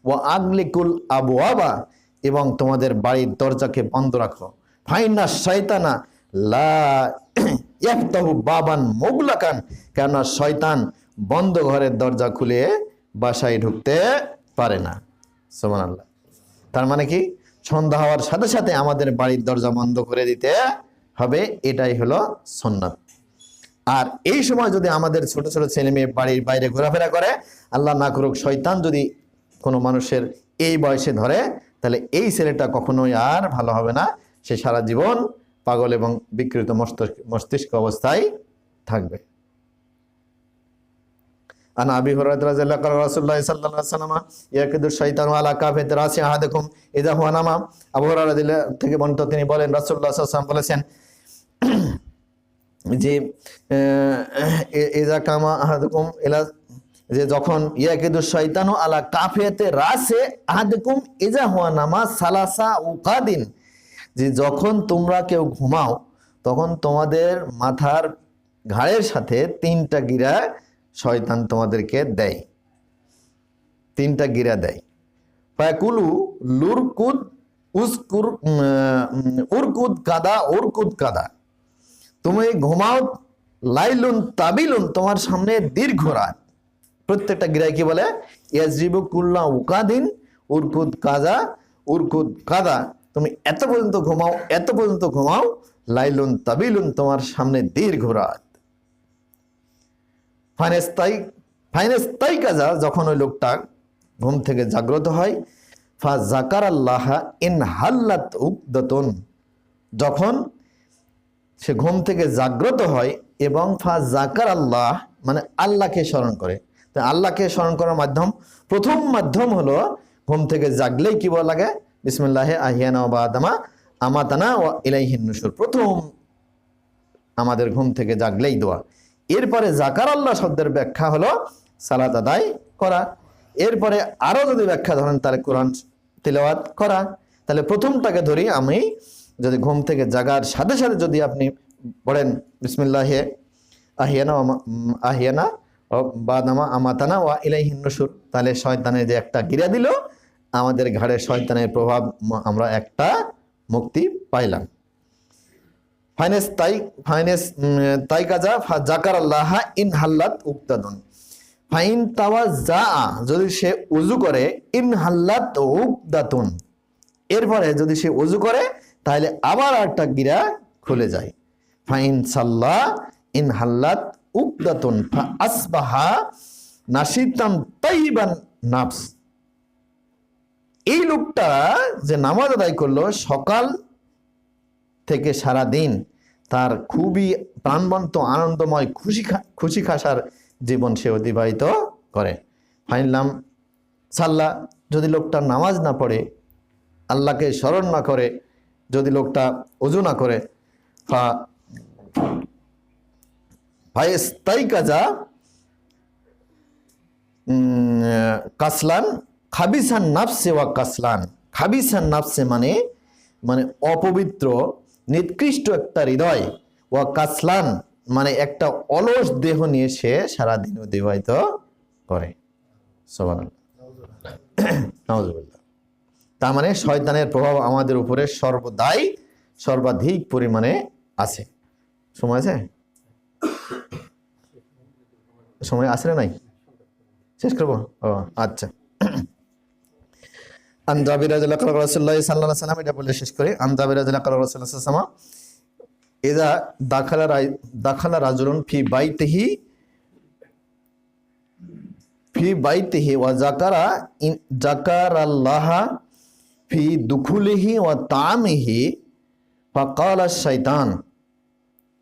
ওয়া আগলিকুল আবওয়াবা, এবং তোমাদের বাড়ির দরজাকে বন্ধ রাখো। ফাইন্না শয়তানা লা ইয়াফতাহু বাবান মুগলাকান, কেননা শয়তান বন্ধ ঘরের দরজা খুলে বাসায় ঢুকতে পারে না। সুবহানাল্লাহ। তার মানে কি, সন্ধ্যা হওয়ার সাথে সাথে আমাদের বাড়ির দরজা বন্ধ করে দিতে হবে, এটাই হলো সুন্নাত। আর এই সময় যদি আমাদের ছোট ছোট ছেলে মেয়ে বাড়ির বাইরে ঘোরাফেরা করে, আল্লাহ না করুক শয়তান যদি কোনো মানুষের এই বয়সে ধরে, তাহলে এই ছেলেটা কখনোই আর ভালো হবে না, সে সারা জীবন পাগল এবং বিকৃত মস্তিষ্ক অবস্থায় থাকবে। আন আবি হুরায়রা রাদিয়াল্লাহু আনহু রাসূলুল্লাহ সাল্লাল্লাহু আলাইহি ওয়াসাল্লাম ইয়াকিদু শাইতানু আলা কাফাতি রাসি আহাদিকুম ইযা হুয়া নামা, আবু হুরায়রা রাদিয়াল্লাহু থেকে বর্ণিত, তিনি বলেন রাসূলুল্লাহ সাল্লাল্লাহু আলাইহি ওয়াসাল্লাম বলেছেন যে ইযা কামা আহাদিকুম ইলা, যে যখন ইয়াকিদু শাইতানু আলা কাফাতি রাসি আহাদিকুম ইযা হুয়া নামা সালাসা উকাদিন, যে যখন তোমরা কেউ ঘুমাও তখন তোমাদের মাথার ঘাড়ের সাথে 3টা গিরা শয়তান তোমাদেরকে দেয়, 3টা গিরা দেয়। ফায়াকুলু লুরকুদ উসকুর উরকুদ কাদা উরকুদ কাদা, তুমি ঘুমাও, লাইলুন তাবিলুন, তোমার সামনে দীর্ঘ রাত। প্রত্যেকটা গিরায় কি বলে? ইয়াজরিবু কুল্লা উকাদিন উরকুদ কাদা উরকুদ কাদা, তুমি এত পর্যন্ত ঘুমাও, এত পর্যন্ত ঘুমাও, লাইলুন তাবিলুন, তোমার সামনে দীর্ঘ রাত। ফাইনেস্তাই কাজা, যখন ওই লোকটা ঘুম থেকে জাগ্রত হয়, ফা জাকার আল্লাহ ইন হাল্লাত উকদাতুন, যখন সে ঘুম থেকে জাগ্রত হয় এবং ফা জাকার আল্লাহ মানে আল্লাহকে স্মরণ করে। তো আল্লাহকে স্মরণ করার মাধ্যম, প্রথম মাধ্যম হলো ঘুম থেকে জাগলেই কি বলা লাগে? বিসমিল্লাহি আহিয়ানা ওয়া বাদামা আমাতানা ওয়া ইলাইহিন নুশুর, প্রথম আমাদের ঘুম থেকে জাগলেই দোয়া। এরপরে জাকার আল্লাহ শব্দের ব্যাখ্যা হলো সালাত আদায় করা। এরপরে আরো যদি ব্যাখ্যা ধরেন তাহলে কোরআন তিলাওয়াত করা। তাহলে প্রথমটাকে ধরি, আমি যদি ঘুম থেকে জাগার সাথে সাথে যদি আপনি পড়েন বিসমিল্লাহি আহিয়ানা ওয়া বাদামা আমাতানা ওয়া ইলাইহিন নুশুর, তাহলে শয়তানের যে একটা গিরা দিল, আমাদের ঘাড়ে শয়তানের প্রভাব আমরা একটা মুক্তি পাইলাম। তাই কাজা জাকার আল্লাহ ইন হাল্লাত উকদাদুন, ফাইন তাওয়াজ্জা, যদি সে উযু করে, ইন হাল্লাত উকদাতুন, এরপরে যদি সে উযু করে তাহলে আবার একটা গিরা খুলে যায়। ফাইন সাল্লা ইন হাল্লাত উকদাতুন ফা আসবাহা নাশিতান তাইবান নাফস। এই লোকটা যে নামাজ আদায় করলো সকাল থেকে সারা দিন, তার খুবই প্রাণবন্ত আনন্দময় খুশি খাসার জীবন সে অতিবাহিত করে। ফাইনলাম সাল্লা, যদি লোকটা নামাজ না পড়ে, আল্লাহকে স্মরণ না করে, যদি লোকটা ওযু না করে, ফাইস্তাইকাজা কাসলান খাবিসান নাফসে ওয়া কাসলান। খাবিসান নাফসে মানে মানে অপবিত্র নিকৃষ্ট একটা হৃদয়, ওয়া কাসলান মানে একটা অলস দেহ নিয়ে সে সারাদিন অতিবাহিত করে। সুবহানাল্লাহ, নাউযুবিল্লাহ। তার মানে শয়তানের প্রভাব আমাদের উপরে সর্বদাই সর্বাধিক পরিমাণে আছে। সময় আছে? সময় আছে না নাই? শেষ করবো? ও আচ্ছা। আন জাবির রাদিয়াল্লাহু আনহু রাসূলুল্লাহ সাল্লাল্লাহু আলাইহি ওয়াসাল্লাম, এটা বলে শেষ করে। আন জাবির রাদিয়াল্লাহু আনহু রাসূলুল্লাহ সাল্লাল্লাহু আলাইহি ওয়াসাল্লাম ইযা দাখালা রাজুলুন ফি বাইতিহি ওয়া যাকারাল্লাহা ফি দুখুলিহি ওয়া তাআমিহি ফাকালা শাইতান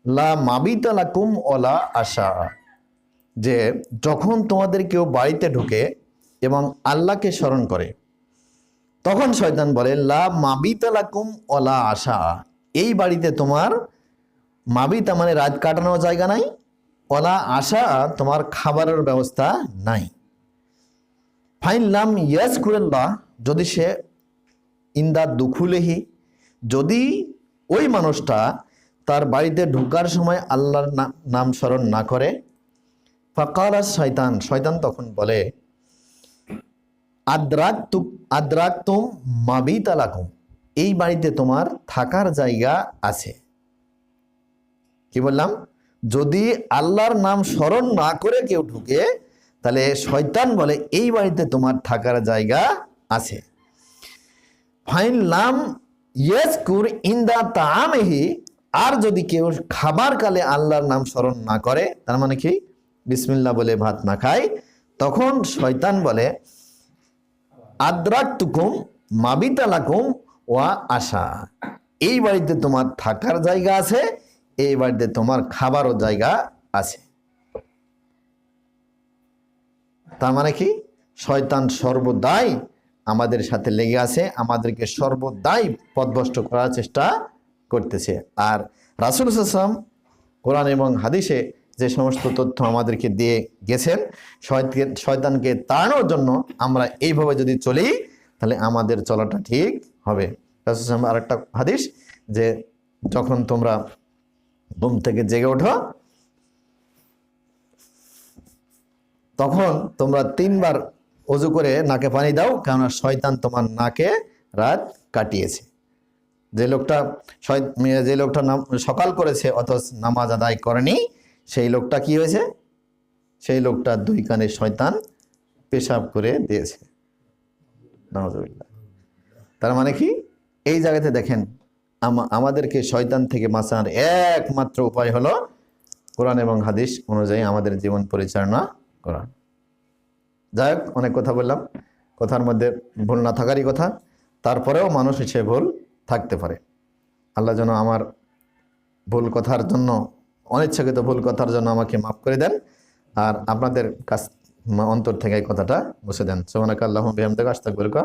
লা মাবিতা লাকুম ওয়ালা আশা। যে যখন তোমাদের কেউ বাড়িতে ঢুকে এবং আল্লাহকে স্মরণ করে, তখন শয়তান বলে লা মাবিতা লাকুম ওয়ালা আশা, এই বাড়িতে তোমার মাবিতা মানে রাত কাটানোর জায়গা নাই, ওয়ালা আশা তোমার খাবারের ব্যবস্থা নাই। ফাইন লাম ইয়াজকুরুল্লাহ, যদি সে ইন্দা দুখুলেহি, যদি ওই মানুষটা তার বাড়িতে ঢোকার সময় আল্লাহর নাম স্মরণ না করে, ফাকালা শয়তান, শয়তান তখন বলে আদরাকতুম মাবিতা লাকুম, এই বাড়িতে তোমার থাকার জায়গা আছে। কি বললাম? যদি আল্লাহর নাম স্মরণ না করে কেউ ঢুকে, তাহলে শয়তান বলে এই বাড়িতে তোমার থাকার জায়গা আছে। ফাইন লাম ইয়াজকুর ইনদা তাআমিহি, আর যদি কেউ খাবার কালে আল্লাহর নাম স্মরণ না করে, তার মানে কি বিসমিল্লাহ বলে ভাত না খায়, তখন শয়তান বলে আদরাকতুকুম মাবিতা লাকুম ওয়া আশা, এই বাড়িতে তোমার থাকার জায়গা আছে, এই বাড়িতে তোমার খাবারও জায়গা আছে। তার মানে কি শয়তান সর্বদাই আমাদের সাথে লেগে আছে, আমাদেরকে সর্বদাই পথভ্রষ্ট করার চেষ্টা করতেছে। আর রাসূল সাল্লাল্লাহু আলাইহি ওয়াসাল্লাম কোরআন এবং হাদিসে যে সমস্ত তথ্য আমাদেরকে দিয়ে গেছেন, শয়তানকে তাড়ানোর জন্য আমরা এইভাবে যদি চলি, তাহলে আমাদের চলাটা ঠিক হবে। রাসূল সাল্লাল্লাহু আলাইহি ওয়াসাল্লাম আরেকটা হাদিস, যে যখন তোমরা ঘুম থেকে জেগে ওঠো, তখন তোমরা 3 বার ওযু করে নাকে পানি দাও, কেননা শয়তান তোমার নাকে রাত কাটিয়েছে। যে লোকটা সকাল করেছে অথচ নামাজ আদায় করেনি, সেই লোকটা কি হয়েছে? সেই লোকটা 2 কানে শয়তান পেশাব করে দিয়েছে। নাউযুবিল্লাহ। তার মানে কি এই জায়গাতে দেখেন, আমাদেরকে শয়তান থেকে বাঁচানোর একমাত্র উপায় হলো কোরআন এবং হাদিস অনুযায়ী আমাদের জীবন পরিচালনা করা। যাই হোক, অনেক কথা বললাম, কথার মধ্যে ভুল না থাকারই কথা, তারপরেও মানুষ সে ভুল থাকতে পারে। আল্লাহ যেন আমার ভুল কথার জন্য, অনিচ্ছাকৃত ভুল কথার জন্য আমাকে মাফ করে দেন, আর আপনাদের কাছ অন্তর থেকে এই কথাটা মুছে দেন। সুবহানাকা আল্লাহুম্মা বিহামদিকা আস্তাগফিরুকা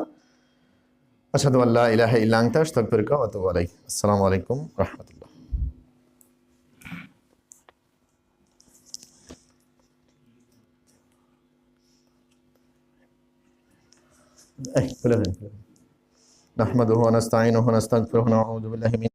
আশহাদু আল্লা ইলাহা ইল্লা আনতা আস্তাগফিরুকা ওয়া আতুবু ইলাইক। আসসালামু আলাইকুম ওয়া রাহমাতুল্লাহ। نحمده ونستعينه ونستغفره ونعوذ بالله من